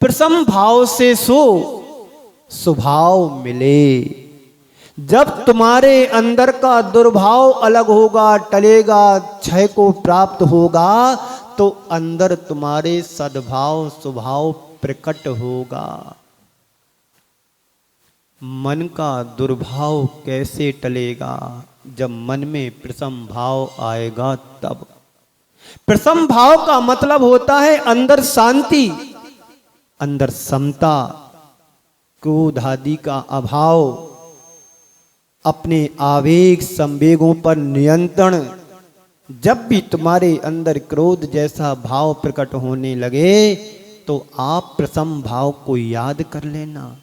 प्रसम भाव से सो स्वभाव मिले। जब तुम्हारे अंदर का दुर्भाव अलग होगा, टलेगा, क्षय को प्राप्त होगा, तो अंदर तुम्हारे सद्भाव स्वभाव प्रकट होगा। मन का दुर्भाव कैसे टलेगा? जब मन में प्रसम भाव आएगा तब। प्रसम भाव का मतलब होता है अंदर शांति, अंदर समता, क्रोध आदि का अभाव, अपने आवेग संवेगों पर नियंत्रण। जब भी तुम्हारे अंदर क्रोध जैसा भाव प्रकट होने लगे तो आप प्रसम भाव को याद कर लेना।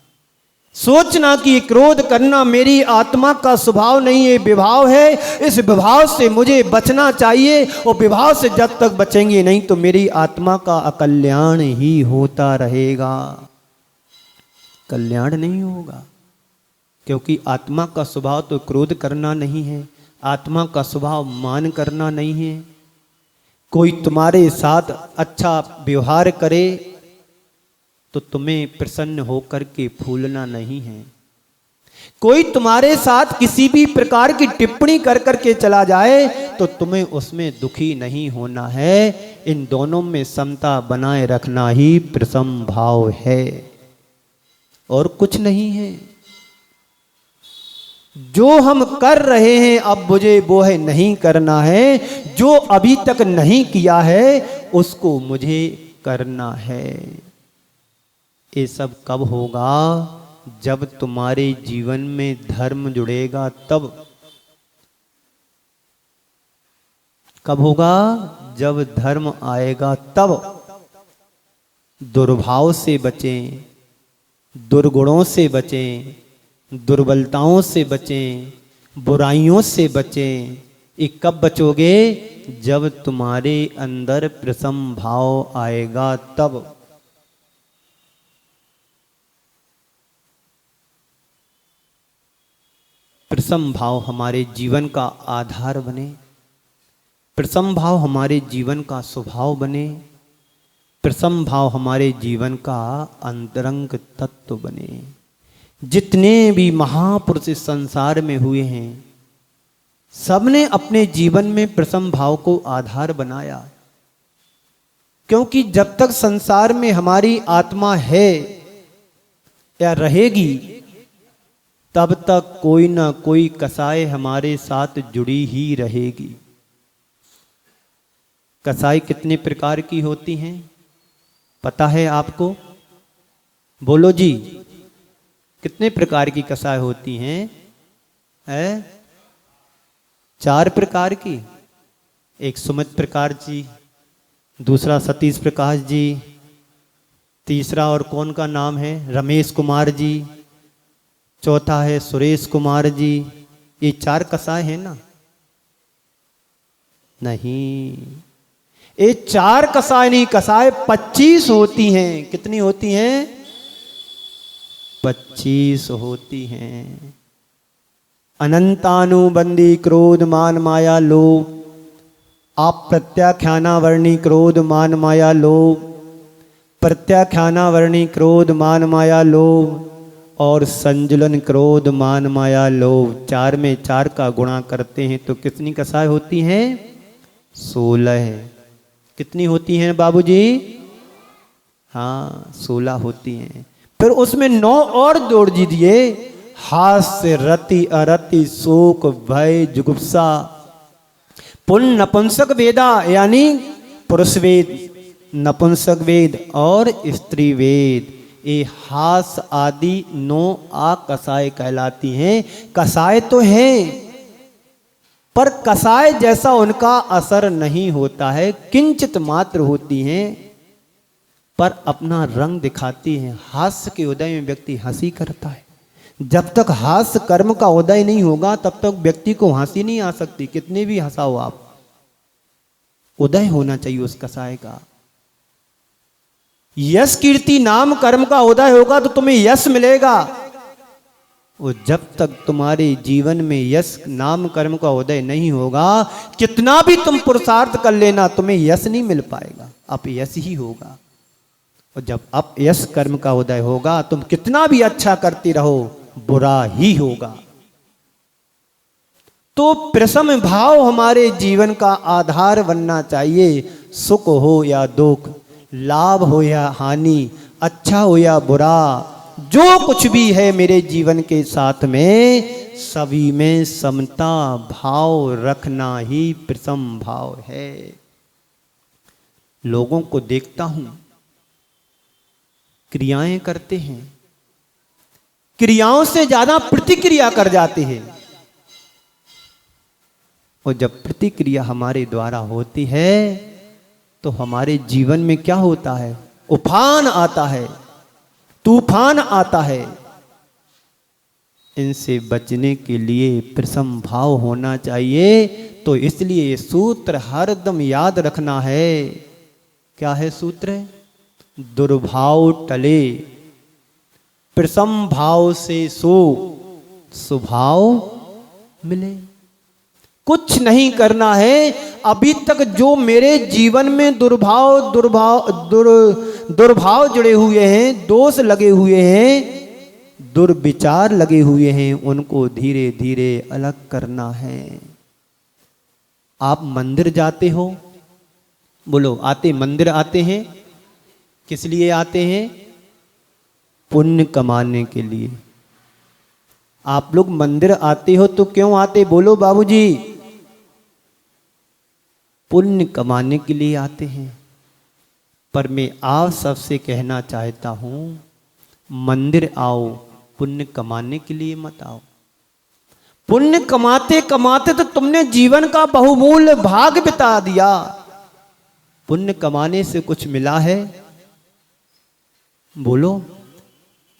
सोचना कि क्रोध करना मेरी आत्मा का स्वभाव नहीं है, विभाव है, इस विभाव से मुझे बचना चाहिए, और विभाव से जब तक बचेंगे नहीं तो मेरी आत्मा का अकल्याण ही होता रहेगा, कल्याण नहीं होगा। क्योंकि आत्मा का स्वभाव तो क्रोध करना नहीं है, आत्मा का स्वभाव मान करना नहीं है। कोई तुम्हारे साथ अच्छा व्यवहार करे तो तुम्हें प्रसन्न होकर के फूलना नहीं है। कोई तुम्हारे साथ किसी भी प्रकार की टिप्पणी कर करके चला जाए तो तुम्हें उसमें दुखी नहीं होना है। इन दोनों में समता बनाए रखना ही प्रसम भाव है और कुछ नहीं है। जो हम कर रहे हैं अब मुझे वो है नहीं करना है, जो अभी तक नहीं किया है उसको मुझे करना है। ये सब कब होगा? जब तुम्हारे जीवन में धर्म जुड़ेगा तब। कब होगा? जब धर्म आएगा तब। दुर्भाव से बचें, दुर्गुणों से बचें, दुर्बलताओं से बचें, बुराइयों से बचें। ये कब बचोगे? जब तुम्हारे अंदर प्रसम भाव आएगा तब। प्रसम भाव हमारे जीवन का आधार बने, प्रसम भाव हमारे जीवन का स्वभाव बने, प्रसम भाव हमारे जीवन का अंतरंग तत्व बने। जितने भी महापुरुष इस संसार में हुए हैं सबने अपने जीवन में प्रसम भाव को आधार बनाया। क्योंकि जब तक संसार में हमारी आत्मा है या रहेगी तब तक कोई ना कोई कसाई हमारे साथ जुड़ी ही रहेगी। कसाई कितने प्रकार की होती हैं पता है आपको? बोलो जी, कितने प्रकार की कसाई होती हैं? 4 प्रकार की। एक सुमित प्रकाश जी, दूसरा सतीश प्रकाश जी, तीसरा और कौन का नाम है, रमेश कुमार जी, चौथा है सुरेश कुमार जी। ये 4 कसाय हैं ना? नहीं, ये 4 कसाय नहीं, कसाय 25 होती हैं। कितनी होती हैं? 25 होती हैं। अनंतानुबंधी क्रोध मान माया लोभ, आप प्रत्याख्याना वर्णी क्रोध मान माया लोभ, प्रत्याख्याना वर्णी क्रोध मान माया लोभ, और संजुलन क्रोध मान माया लोभ। 4 में 4 का गुणा करते हैं तो कितनी कसाय होती हैं? 16। कितनी होती हैं बाबूजी? हाँ, 16 होती हैं। फिर उसमें 9 और जोड़ दीजिए, हास्य, रति, अरति, शोक, भय, जुगुप्सा, पुण्य, नपुंसक वेदा यानी पुरुष वेद, नपुंसक वेद और स्त्री वेद। ये हास आदि 9 कसाय कहलाती हैं। कसाय तो हैं, पर कसाय जैसा उनका असर नहीं होता है, किंचित मात्र होती हैं, पर अपना रंग दिखाती हैं। हास्य के उदय में व्यक्ति हंसी करता है। जब तक हास्य कर्म का उदय नहीं होगा तब तक व्यक्ति को हंसी नहीं आ सकती, कितने भी हंसाओ आप। उदय होना चाहिए उस कसाय का। यश कीर्ति नाम कर्म का उदय होगा तो तुम्हें यश मिलेगा। और जब तक तुम्हारे जीवन में यश नाम कर्म का उदय नहीं होगा, कितना भी तुम पुरुषार्थ कर लेना, तुम्हें यश नहीं मिल पाएगा, अपयश ही होगा। और जब अपयश कर्म का उदय होगा, तुम कितना भी अच्छा करते रहो, बुरा ही होगा। तो प्रसम भाव हमारे जीवन का आधार बनना चाहिए। सुख हो या दुख, लाभ हो या हानि, अच्छा हो या बुरा, जो कुछ भी है मेरे जीवन के साथ में, सभी में समता भाव रखना ही प्रसम भाव है। लोगों को देखता हूं, क्रियाएं करते हैं, क्रियाओं से ज्यादा प्रतिक्रिया कर जाते हैं। और जब प्रतिक्रिया हमारे द्वारा होती है तो हमारे जीवन में क्या होता है? उफान आता है, तूफान आता है। इनसे बचने के लिए प्रसम भाव होना चाहिए। तो इसलिए ये सूत्र हरदम याद रखना है। क्या है सूत्र? दुर्भाव टले, प्रसम भाव से सो सुभाव मिले। कुछ नहीं करना है। अभी तक जो मेरे जीवन में दुर्भाव जुड़े हुए हैं, दोष लगे हुए हैं, दुर्विचार लगे हुए हैं, उनको धीरे धीरे अलग करना है। आप मंदिर जाते हो, बोलो मंदिर आते हैं, किस लिए आते हैं? पुण्य कमाने के लिए। आप लोग मंदिर आते हो तो क्यों आते, बोलो बाबूजी? पुण्य कमाने के लिए आते हैं। पर मैं आप सबसे कहना चाहता हूं, मंदिर आओ, पुण्य कमाने के लिए मत आओ। पुण्य कमाते कमाते तो तुमने जीवन का बहुमूल्य भाग बिता दिया। पुण्य कमाने से कुछ मिला है? बोलो।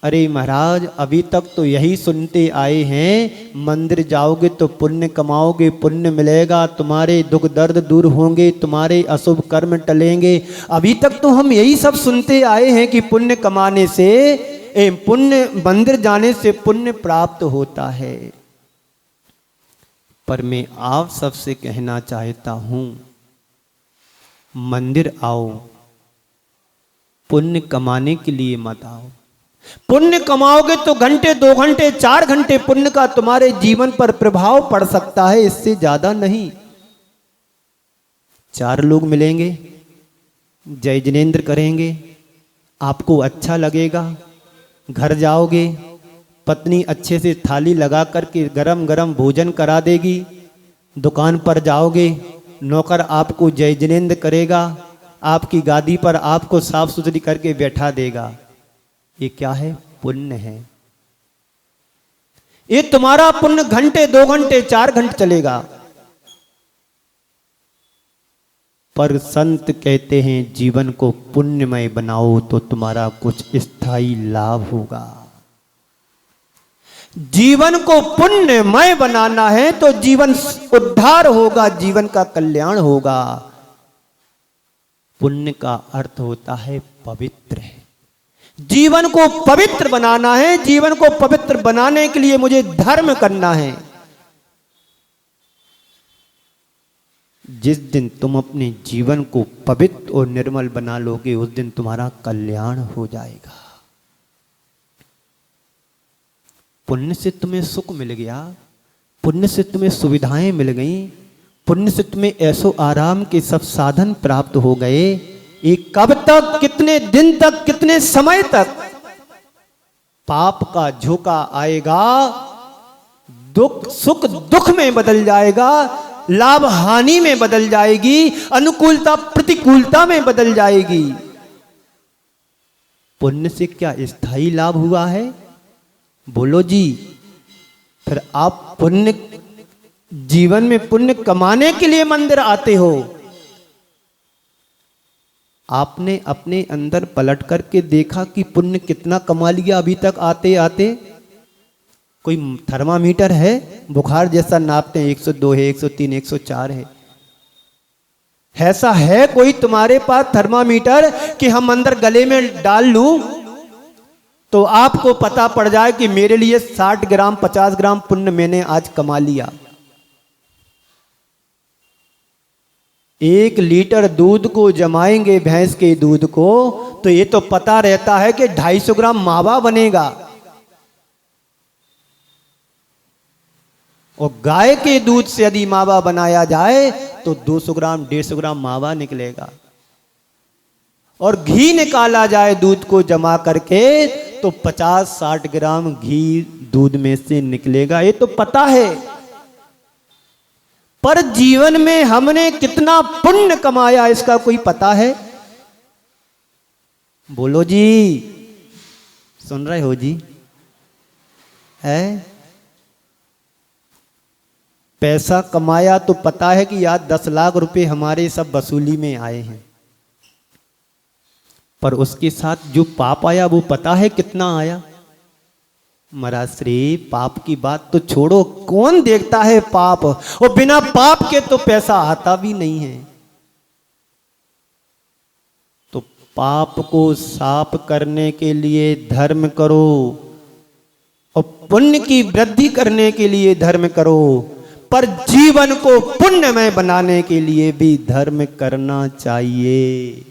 अरे महाराज, अभी तक तो यही सुनते आए हैं, मंदिर जाओगे तो पुण्य कमाओगे, पुण्य मिलेगा, तुम्हारे दुख दर्द दूर होंगे, तुम्हारे अशुभ कर्म टलेंगे। अभी तक तो हम यही सब सुनते आए हैं कि पुण्य कमाने से, पुण्य मंदिर जाने से पुण्य प्राप्त होता है। पर मैं आप सबसे कहना चाहता हूं, मंदिर आओ, पुण्य कमाने के लिए मत आओ। पुण्य कमाओगे तो घंटे, 2 घंटे, 4 घंटे पुण्य का तुम्हारे जीवन पर प्रभाव पड़ सकता है, इससे ज्यादा नहीं। 4 लोग मिलेंगे, जय जिनेंद्र करेंगे, आपको अच्छा लगेगा। घर जाओगे, पत्नी अच्छे से थाली लगा करके गरम गरम भोजन करा देगी। दुकान पर जाओगे, नौकर आपको जय जिनेंद्र करेगा, आपकी गादी पर आपको साफ सुथरी करके बैठा देगा। ये क्या है? पुण्य है। ये तुम्हारा पुण्य घंटे, 2 घंटे, 4 घंटे चलेगा। पर संत कहते हैं जीवन को पुण्यमय बनाओ तो तुम्हारा कुछ स्थायी लाभ होगा। जीवन को पुण्यमय बनाना है तो जीवन उद्धार होगा, जीवन का कल्याण होगा। पुण्य का अर्थ होता है पवित्र है। जीवन को पवित्र बनाना है, जीवन को पवित्र बनाने के लिए मुझे धर्म करना है। जिस दिन तुम अपने जीवन को पवित्र और निर्मल बना लोगे उस दिन तुम्हारा कल्याण हो जाएगा। पुण्य से तुम्हें सुख मिल गया, पुण्य से तुम्हें सुविधाएं मिल गई, पुण्य से तुम्हें ऐसो आराम के सब साधन प्राप्त हो गए। ये कब तक, कितने दिन तक, कितने समय तक? पाप का झोंका आएगा, दुख सुख दुख में बदल जाएगा, लाभ हानि में बदल जाएगी, अनुकूलता प्रतिकूलता में बदल जाएगी। पुण्य से क्या स्थायी लाभ हुआ है? बोलो जी। फिर आप पुण्य, जीवन में पुण्य कमाने के लिए मंदिर आते हो। आपने अपने अंदर पलट करके देखा कि पुण्य कितना कमा लिया अभी तक आते आते? कोई थर्मामीटर है बुखार जैसा नापते हैं, 102 है, 103, 104 है? ऐसा है कोई तुम्हारे पास थर्मामीटर कि हम अंदर गले में डाल लूं तो आपको पता पड़ जाए कि मेरे लिए 60 ग्राम 50 ग्राम पुण्य मैंने आज कमा लिया? 1 लीटर दूध को जमाएंगे, भैंस के दूध को, तो ये तो पता रहता है कि 250 ग्राम मावा बनेगा। और गाय के दूध से यदि मावा बनाया जाए तो 200 ग्राम 150 ग्राम मावा निकलेगा। और घी निकाला जाए दूध को जमा करके तो 50-60 ग्राम घी दूध में से निकलेगा, ये तो पता है। पर जीवन में हमने कितना पुण्य कमाया इसका कोई पता है? बोलो जी, सुन रहे हो जी? है पैसा कमाया तो पता है कि यार 10 लाख रुपए हमारे सब वसूली में आए हैं, पर उसके साथ जो पाप आया वो पता है कितना आया? महाराज श्री, पाप की बात तो छोड़ो, कौन देखता है पाप? और बिना पाप के तो पैसा आता भी नहीं है। तो पाप को साफ करने के लिए धर्म करो और पुण्य की वृद्धि करने के लिए धर्म करो, पर जीवन को पुण्यमय बनाने के लिए भी धर्म करना चाहिए।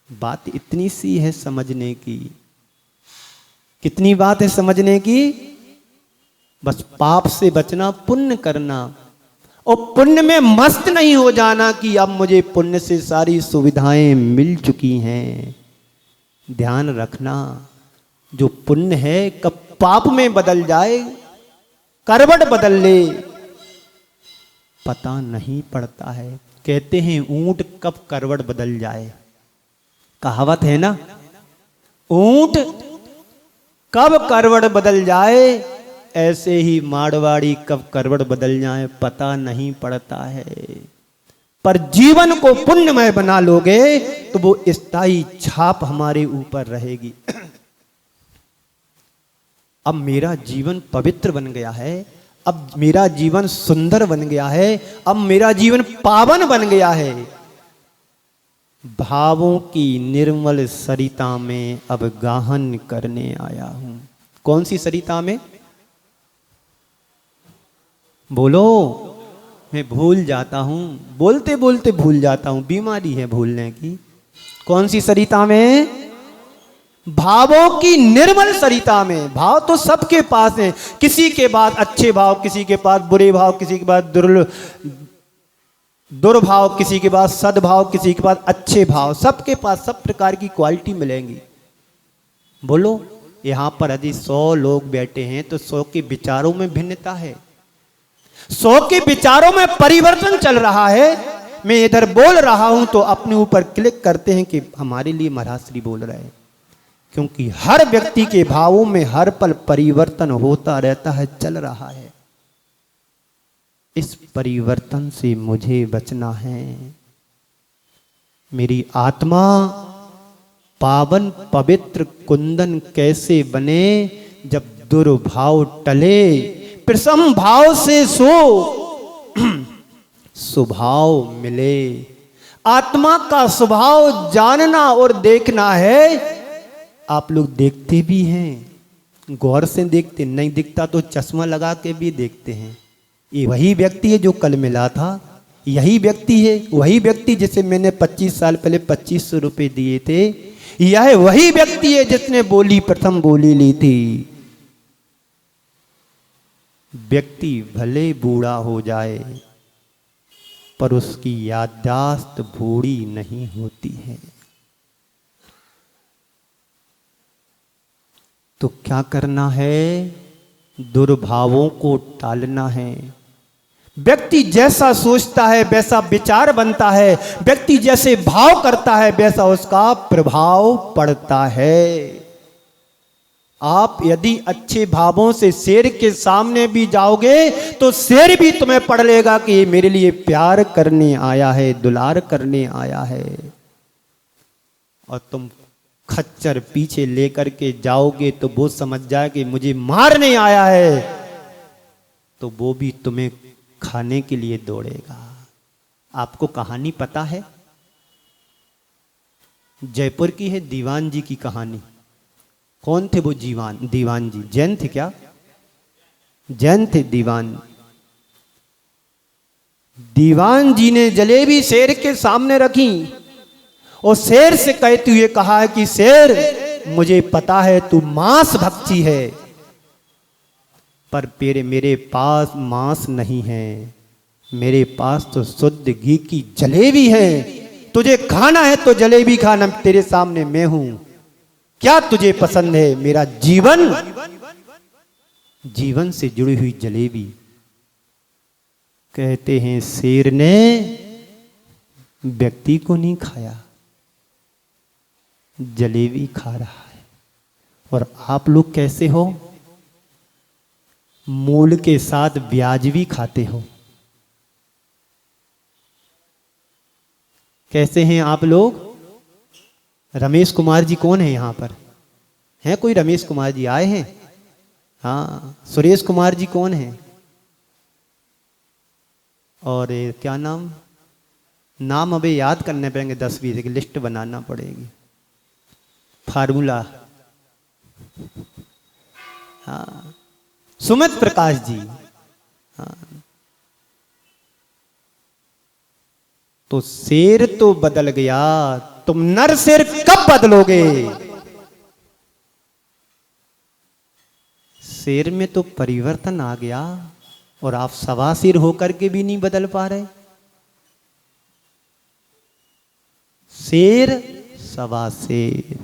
बात इतनी सी है समझने की। कितनी बात है समझने की? बस पाप से बचना, पुण्य करना, और पुण्य में मस्त नहीं हो जाना कि अब मुझे पुण्य से सारी सुविधाएं मिल चुकी हैं। ध्यान रखना, जो पुण्य है कब पाप में बदल जाए, करवट बदल ले, पता नहीं पड़ता है। कहते हैं ऊंट कब करवट बदल जाए, कहावत है ना, ऊंट कब करवट बदल जाए, ऐसे ही मारवाड़ी कब करवट बदल जाए पता नहीं पड़ता है। पर जीवन को पुण्यमय बना लोगे तो वो स्थायी छाप हमारे ऊपर रहेगी। अब मेरा जीवन पवित्र बन गया है, अब मेरा जीवन सुंदर बन गया है, अब मेरा जीवन पावन बन गया है। भावों की निर्मल सरिता में अब गाहन करने आया हूं। कौन सी सरिता में? बोलो, मैं भूल जाता हूं, बोलते बोलते भूल जाता हूं, बीमारी है भूलने की। कौन सी सरिता में? भावों की निर्मल सरिता में। भाव तो सबके पास हैं, किसी के पास अच्छे भाव, किसी के पास बुरे भाव, किसी के पास दुर्भाव, किसी के पास सद्भाव, किसी के पास अच्छे भाव, सबके पास सब प्रकार की क्वालिटी मिलेंगी। बोलो, यहां पर यदि 100 लोग बैठे हैं तो 100 के विचारों में भिन्नता है, 100 के विचारों में परिवर्तन चल रहा है। मैं इधर बोल रहा हूं तो अपने ऊपर क्लिक करते हैं कि हमारे लिए महाराज श्री बोल रहे हैं, क्योंकि हर व्यक्ति के भावों में हर पल परिवर्तन होता रहता है, चल रहा है। इस परिवर्तन से मुझे बचना है। मेरी आत्मा पावन पवित्र कुंदन कैसे बने, जब दुर्भाव टले, प्रसम भाव से सो स्वभाव मिले। आत्मा का स्वभाव जानना और देखना है। आप लोग देखते भी हैं, गौर से देखते, नहीं दिखता तो चश्मा लगा के भी देखते हैं। ये वही व्यक्ति है जो कल मिला था, यही व्यक्ति है, वही व्यक्ति जिसे मैंने 25 साल पहले 2500 रुपये दिए थे, यह वही व्यक्ति है जिसने बोली प्रथम बोली ली थी। व्यक्ति भले बूढ़ा हो जाए पर उसकी याददाश्त बूढ़ी नहीं होती है। तो क्या करना है? दुर्भावों को टालना है। व्यक्ति जैसा सोचता है वैसा विचार बनता है, व्यक्ति जैसे भाव करता है वैसा उसका प्रभाव पड़ता है। आप यदि अच्छे भावों से शेर के सामने भी जाओगे तो शेर भी तुम्हें पढ़ लेगा कि ये मेरे लिए प्यार करने आया है, दुलार करने आया है। और तुम खच्चर पीछे लेकर के जाओगे तो वो समझ जाए कि मुझे मारने आया है, तो वो भी तुम्हें खाने के लिए दौड़ेगा। आपको कहानी पता है? जयपुर की है दीवान जी की कहानी। कौन थे वो दीवान जी? जैन थे क्या? जैन थे दीवान। दीवान जी ने जलेबी शेर के सामने रखी और शेर से कहते हुए कहा कि शेर, मुझे पता है तू मांस भक्षी है, पर मेरे पास मांस नहीं है, मेरे पास तो शुद्ध घी की जलेबी है। तुझे खाना है तो जलेबी खाना, तेरे सामने मैं हूं। क्या तुझे पसंद है? मेरा जीवन, जीवन से जुड़ी हुई जलेबी। कहते हैं शेर ने व्यक्ति को नहीं खाया, जलेबी खा रहा है। और आप लोग कैसे हो? मूल के साथ ब्याज भी खाते हो। कैसे हैं आप लोग? रमेश कुमार जी कौन है यहाँ पर? है कोई रमेश कुमार जी आए हैं? हाँ। सुरेश कुमार जी कौन है? और क्या नाम अबे याद करने पड़ेंगे, 10-20 की लिस्ट बनाना पड़ेगी, फार्मूला। हाँ, सुमित प्रकाश जी। हाँ। तो शेर तो बदल गया, तुम नर शेर कब बदलोगे? शेर में तो परिवर्तन आ गया और आप सवा शेर होकर के भी नहीं बदल पा रहे। शेर सवा शेर,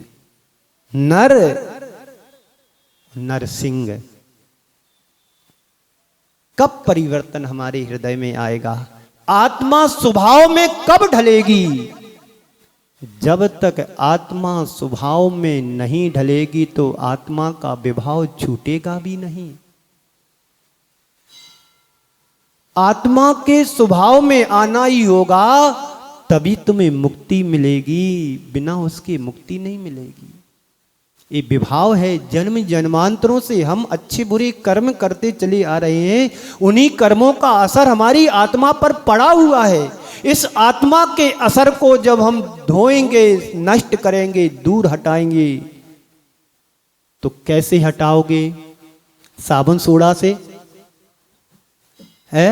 नरसिंह। कब परिवर्तन हमारे हृदय में आएगा? आत्मा स्वभाव में कब ढलेगी? जब तक आत्मा स्वभाव में नहीं ढलेगी तो आत्मा का विभाव छूटेगा भी नहीं। आत्मा के स्वभाव में आना ही होगा, तभी तुम्हें मुक्ति मिलेगी, बिना उसके मुक्ति नहीं मिलेगी। ये विभाव है, जन्म जन्मांतरों से हम अच्छे बुरे कर्म करते चले आ रहे हैं, उन्हीं कर्मों का असर हमारी आत्मा पर पड़ा हुआ है। इस आत्मा के असर को जब हम धोएंगे, नष्ट करेंगे, दूर हटाएंगे, तो कैसे हटाओगे? साबुन सोडा से है?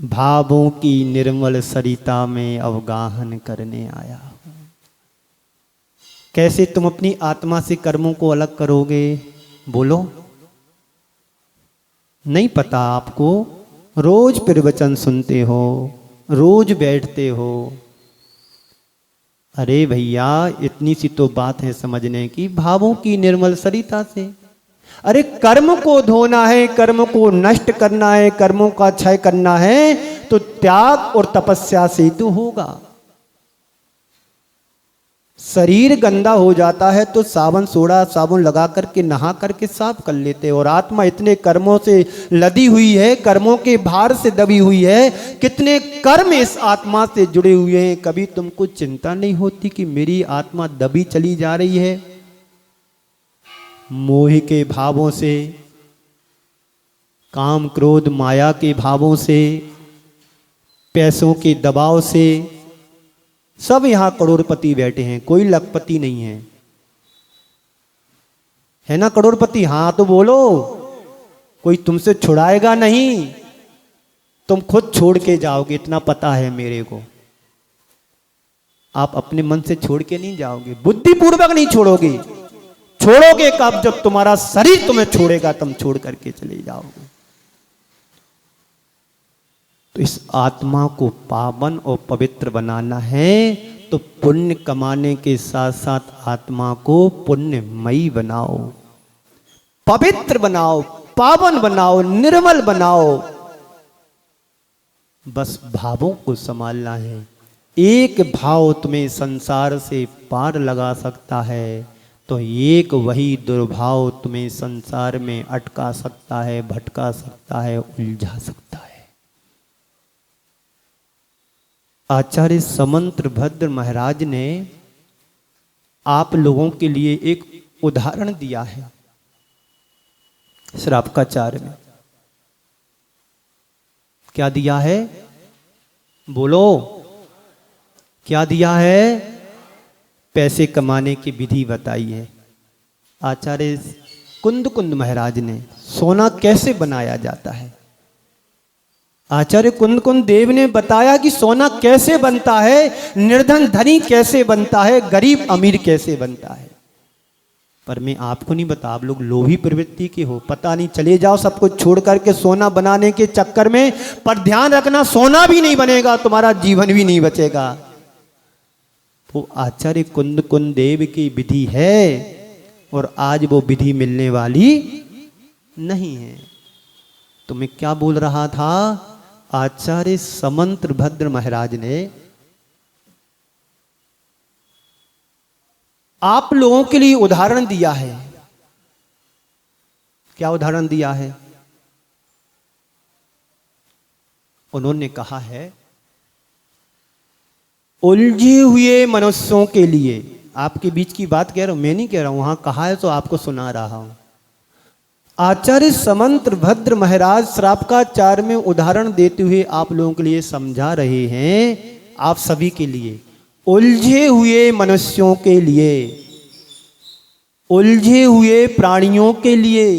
भावों की निर्मल सरिता में अवगाहन करने आया। कैसे तुम अपनी आत्मा से कर्मों को अलग करोगे? बोलो। नहीं पता आपको? रोज प्रवचन सुनते हो, रोज बैठते हो। अरे भैया, इतनी सी तो बात है समझने की, भावों की निर्मल सरिता से। अरे कर्म को धोना है, कर्म को नष्ट करना है, कर्मों का क्षय करना है, तो त्याग और तपस्या से तो होगा। शरीर गंदा हो जाता है तो साबुन सोडा साबुन लगा करके नहा करके साफ कर लेते हैं, और आत्मा इतने कर्मों से लदी हुई है, कर्मों के भार से दबी हुई है, कितने कर्म इस आत्मा से जुड़े हुए हैं। कभी तुमको चिंता नहीं होती कि मेरी आत्मा दबी चली जा रही है मोह के भावों से, काम क्रोध माया के भावों से, पैसों के दबाव से। सब यहां करोड़पति बैठे हैं, कोई लखपति नहीं है ना करोड़पति? हाँ तो बोलो, कोई तुमसे छुड़ाएगा नहीं, तुम खुद छोड़ के जाओगे, इतना पता है मेरे को। आप अपने मन से छोड़ के नहीं जाओगे, बुद्धिपूर्वक नहीं छोड़ोगे। छोड़ोगे कब? जब तुम्हारा शरीर तुम्हें छोड़ेगा, तुम छोड़ करके चले जाओगे। तो इस आत्मा को पावन और पवित्र बनाना है तो पुण्य कमाने के साथ साथ आत्मा को पुण्यमयी बनाओ, पवित्र बनाओ, पावन बनाओ, निर्मल बनाओ। बस भावों को संभालना है। एक भाव तुम्हें संसार से पार लगा सकता है तो एक वही दुर्भाव तुम्हें संसार में अटका सकता है, भटका सकता है, उलझा सकता है। आचार्य समंत्र भद्र महाराज ने आप लोगों के लिए एक उदाहरण दिया है श्रावकाचार्य में। क्या दिया है? बोलो, क्या दिया है? पैसे कमाने की विधि बताई है। आचार्य कुंद कुंद महाराज ने सोना कैसे बनाया जाता है, आचार्य कुंद कुंद देव ने बताया कि सोना कैसे बनता है, निर्धन धनी कैसे बनता है, गरीब अमीर कैसे बनता है। पर मैं आपको नहीं बता, आप लोग लोभी प्रवृत्ति के हो, पता नहीं, चले जाओ सब कुछ छोड़ करके सोना बनाने के चक्कर में। पर ध्यान रखना, सोना भी नहीं बनेगा, तुम्हारा जीवन भी नहीं बचेगा। वो आचार्य कुंद कुंद देव की विधि है और आज वो विधि मिलने वाली नहीं है। तो मैं क्या बोल रहा था? आचार्य समंत्र भद्र महाराज ने आप लोगों के लिए उदाहरण दिया है। क्या उदाहरण दिया है? उन्होंने कहा है उलझे हुए मनुष्यों के लिए। आपके बीच की बात कह रहा हूं, मैं नहीं कह रहा हूं, वहां कहा है तो आपको सुना रहा हूं। आचार्य समंत्र भद्र महाराज श्रावकाचार्य में उदाहरण देते हुए आप लोगों के लिए समझा रहे हैं, आप सभी के लिए, उलझे हुए मनुष्यों के लिए, उलझे हुए प्राणियों के लिए,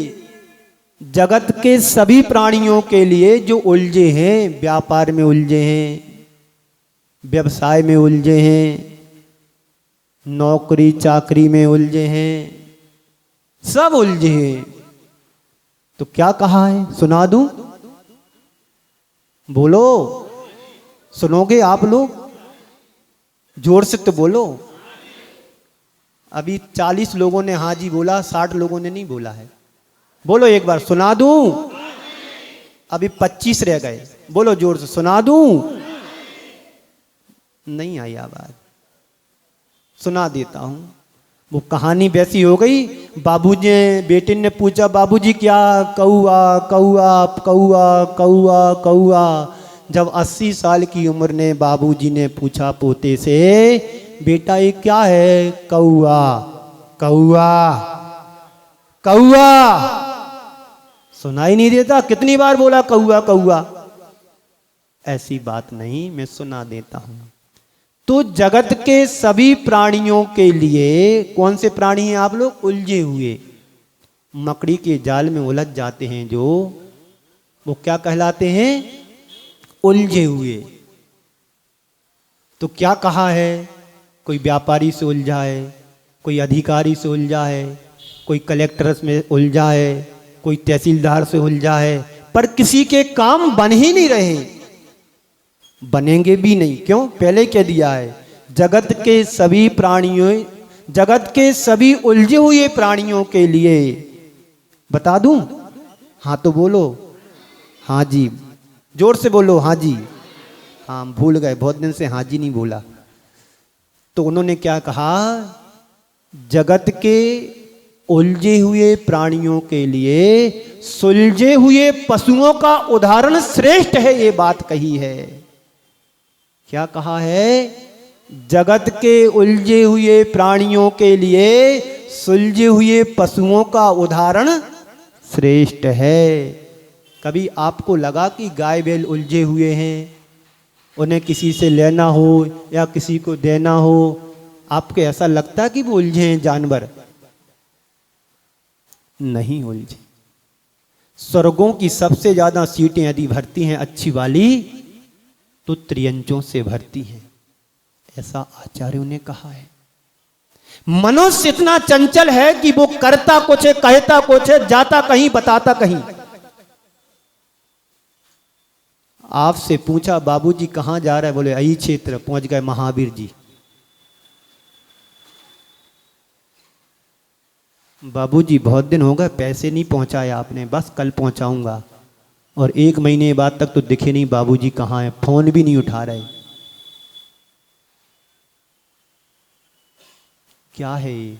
जगत के सभी प्राणियों के लिए जो उलझे हैं, व्यापार में उलझे हैं, व्यवसाय में उलझे हैं, नौकरी चाकरी में उलझे हैं, सब उलझे हैं। तो क्या कहा है? सुना दूं? बोलो, सुनोगे आप लोग? जोर से तो बोलो। अभी 40 लोगों ने हाँ जी बोला, 60 लोगों ने नहीं बोला है। बोलो एक बार, सुना दूं? अभी 25 रह गए, बोलो जोर से, सुना दूं? नहीं आई आवाज, सुना देता हूं। वो कहानी वैसी हो गई, बाबूजी बेटे ने पूछा, बाबूजी क्या? कौआ कौआ कौआ कौआ कौआ। जब 80 साल की उम्र ने बाबूजी ने पूछा पोते से, बेटा ये क्या है? कौआ कौआ कौआ। सुनाई नहीं देता? कितनी बार बोला कौआ कौआ? ऐसी बात नहीं, मैं सुना देता हूं। तो जगत के सभी प्राणियों के लिए, कौन से प्राणी हैं आप लोग? उलझे हुए, मकड़ी के जाल में उलझ जाते हैं जो, वो क्या कहलाते हैं? उलझे हुए। तो क्या कहा है? कोई व्यापारी से उलझा है, कोई अधिकारी से उलझा है, कोई कलेक्टर में उलझा है, कोई तहसीलदार से उलझा है, पर किसी के काम बन ही नहीं रहे, बनेंगे भी नहीं। क्यों? पहले क्या दिया है? जगत के सभी प्राणियों, जगत के सभी उलझे हुए प्राणियों के लिए। बता दूं? हाँ तो बोलो, हाँ जी, जोर से बोलो, हाँ जी। हाँ भूल गए, बहुत दिन से हाँ जी नहीं बोला। तो उन्होंने क्या कहा, जगत के उलझे हुए प्राणियों के लिए सुलझे हुए पशुओं का उदाहरण श्रेष्ठ है, ये बात कही है। क्या कहा है, जगत के उलझे हुए प्राणियों के लिए सुलझे हुए पशुओं का उदाहरण श्रेष्ठ है। कभी आपको लगा कि गाय बैल उलझे हुए हैं, उन्हें किसी से लेना हो या किसी को देना हो, आपको ऐसा लगता कि वो उलझे हैं जानवर? नहीं उलझे। स्वर्गों की सबसे ज्यादा सीटें यदि भरती हैं अच्छी वाली तो त्रियंचों से भरती हैं, ऐसा आचार्यों ने कहा है। मनुष्य इतना चंचल है कि वो करता कुछ है, कहता कुछ है, जाता कहीं, बताता कहीं। आपसे पूछा बाबूजी कहां जा रहा है, बोले आई क्षेत्र, पहुंच गए महावीर जी। बाबूजी बहुत दिन हो गए, पैसे नहीं पहुंचाए आपने, बस कल पहुंचाऊंगा। और 1 महीने बाद तक तो दिखे नहीं बाबूजी कहाँ हैं, फोन भी नहीं उठा रहे। क्या है ये?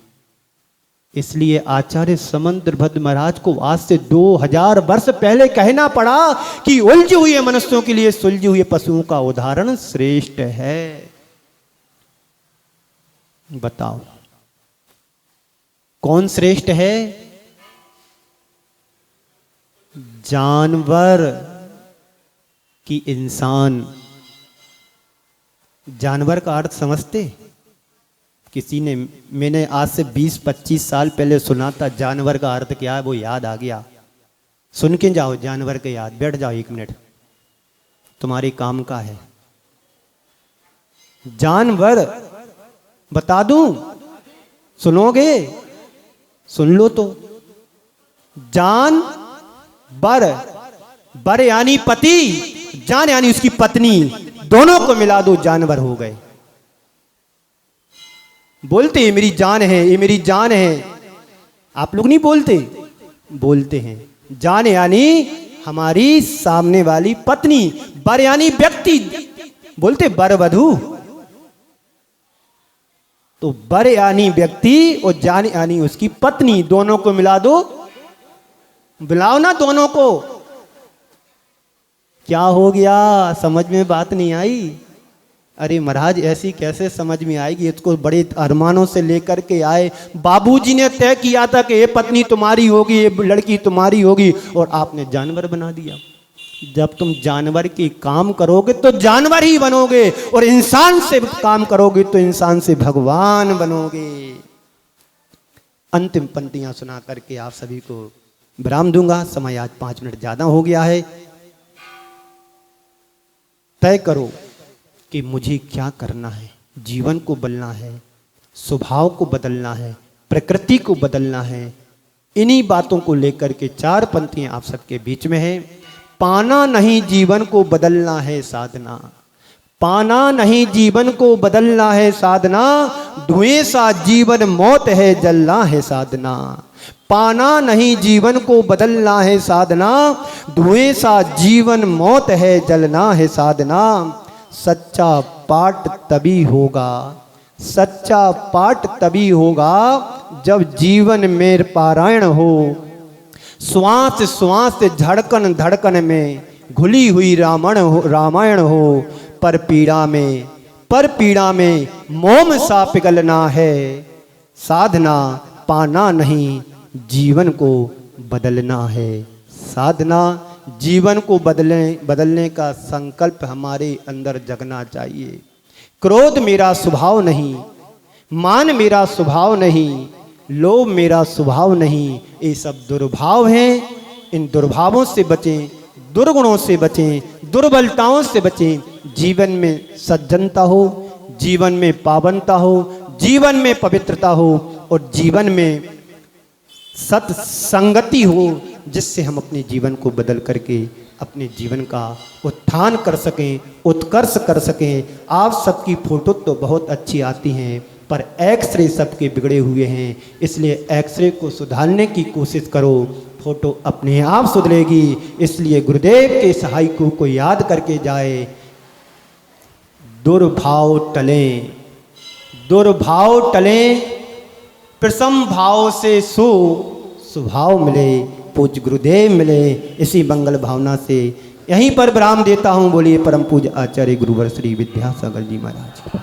इसलिए आचार्य समंतभद्र महाराज को आज से 2000 वर्ष पहले कहना पड़ा कि उलझे हुए मनुष्यों के लिए सुलझे हुए पशुओं का उदाहरण श्रेष्ठ है। बताओ कौन श्रेष्ठ है? जानवर की इंसान। जानवर का अर्थ समझते? किसी ने, मैंने आज से 20-25 साल पहले सुना था जानवर का अर्थ क्या है, वो याद आ गया। सुन के जाओ जानवर के याद, बैठ जाओ 1 मिनट, तुम्हारे काम का है। जानवर बता दूं, सुनोगे? सुन लो तो। जान बर, बर यानी पति, जान यानी उसकी पत्नी, दोनों को मिला दो जानवर हो गए। बोलते ये मेरी जान है, ये मेरी जान है, आप लोग नहीं बोलते? बोलते हैं। जान यानी हमारी सामने वाली पत्नी, बर यानी व्यक्ति, बोलते बर वधू। तो बर यानी व्यक्ति और जान यानी उसकी पत्नी, दोनों को मिला दो, बुलाओ ना दोनों को। क्या हो गया, समझ में बात नहीं आई? अरे महाराज ऐसी कैसे समझ में आएगी, इसको बड़े अरमानों से लेकर के आए। बाबूजी ने तय किया था कि ये पत्नी तुम्हारी होगी, ये लड़की तुम्हारी होगी, और आपने जानवर बना दिया। जब तुम जानवर के काम करोगे तो जानवर ही बनोगे, और इंसान से काम करोगे तो इंसान से भगवान बनोगे। अंतिम पंक्तियां सुना करके आप सभी को विराम दूंगा। समय आज 5 मिनट ज्यादा हो गया है। तय करो कि मुझे क्या करना है। जीवन को बदलना है, स्वभाव को बदलना है, प्रकृति को बदलना है। इन्हीं बातों को लेकर के 4 पंक्तियां आप सबके बीच में है। पाना नहीं जीवन को बदलना है साधना, पाना नहीं जीवन को बदलना है साधना, धुएं सा जीवन मौत है जलना है साधना। पाना नहीं जीवन को बदलना है साधना, धुएं सा जीवन मौत है जलना है साधना। सच्चा पाठ तभी होगा, सच्चा पाठ तभी होगा जब जीवन में पारायण हो। श्वास श्वास धड़कन धड़कन में घुली हुई रामायण हो। पर पीड़ा में मोम सा पिघलना है। साधना पाना नहीं जीवन को बदलना है। साधना जीवन को बदलने का संकल्प हमारे अंदर जगना चाहिए। क्रोध मेरा स्वभाव नहीं, मान मेरा स्वभाव नहीं, लोभ मेरा स्वभाव नहीं, ये सब दुर्भाव हैं। इन दुर्भावों से बचें, दुर्गुणों से बचें, दुर्बलताओं से बचें। जीवन में सज्जनता हो, जीवन में पावनता हो, जीवन में पवित्रता हो, और जीवन में सत्संगति हो, जिससे हम अपने जीवन को बदल करके अपने जीवन का उत्थान कर सकें, उत्कर्ष कर सकें। आप सबकी फोटो तो बहुत अच्छी आती हैं, पर एक्सरे सबके बिगड़े हुए हैं। इसलिए एक्सरे को सुधारने की कोशिश करो, फोटो अपने आप सुधरेगी। इसलिए गुरुदेव के सहायकों को याद करके जाए। दुर्भाव टलें, दुर्भाव टले, प्रसम भाव से सुभाव मिले, पूज्य गुरुदेव मिले। इसी मंगल भावना से यहीं पर विराम देता हूँ। बोलिए परम पूज्य आचार्य गुरुवर श्री विद्यासागर जी महाराज।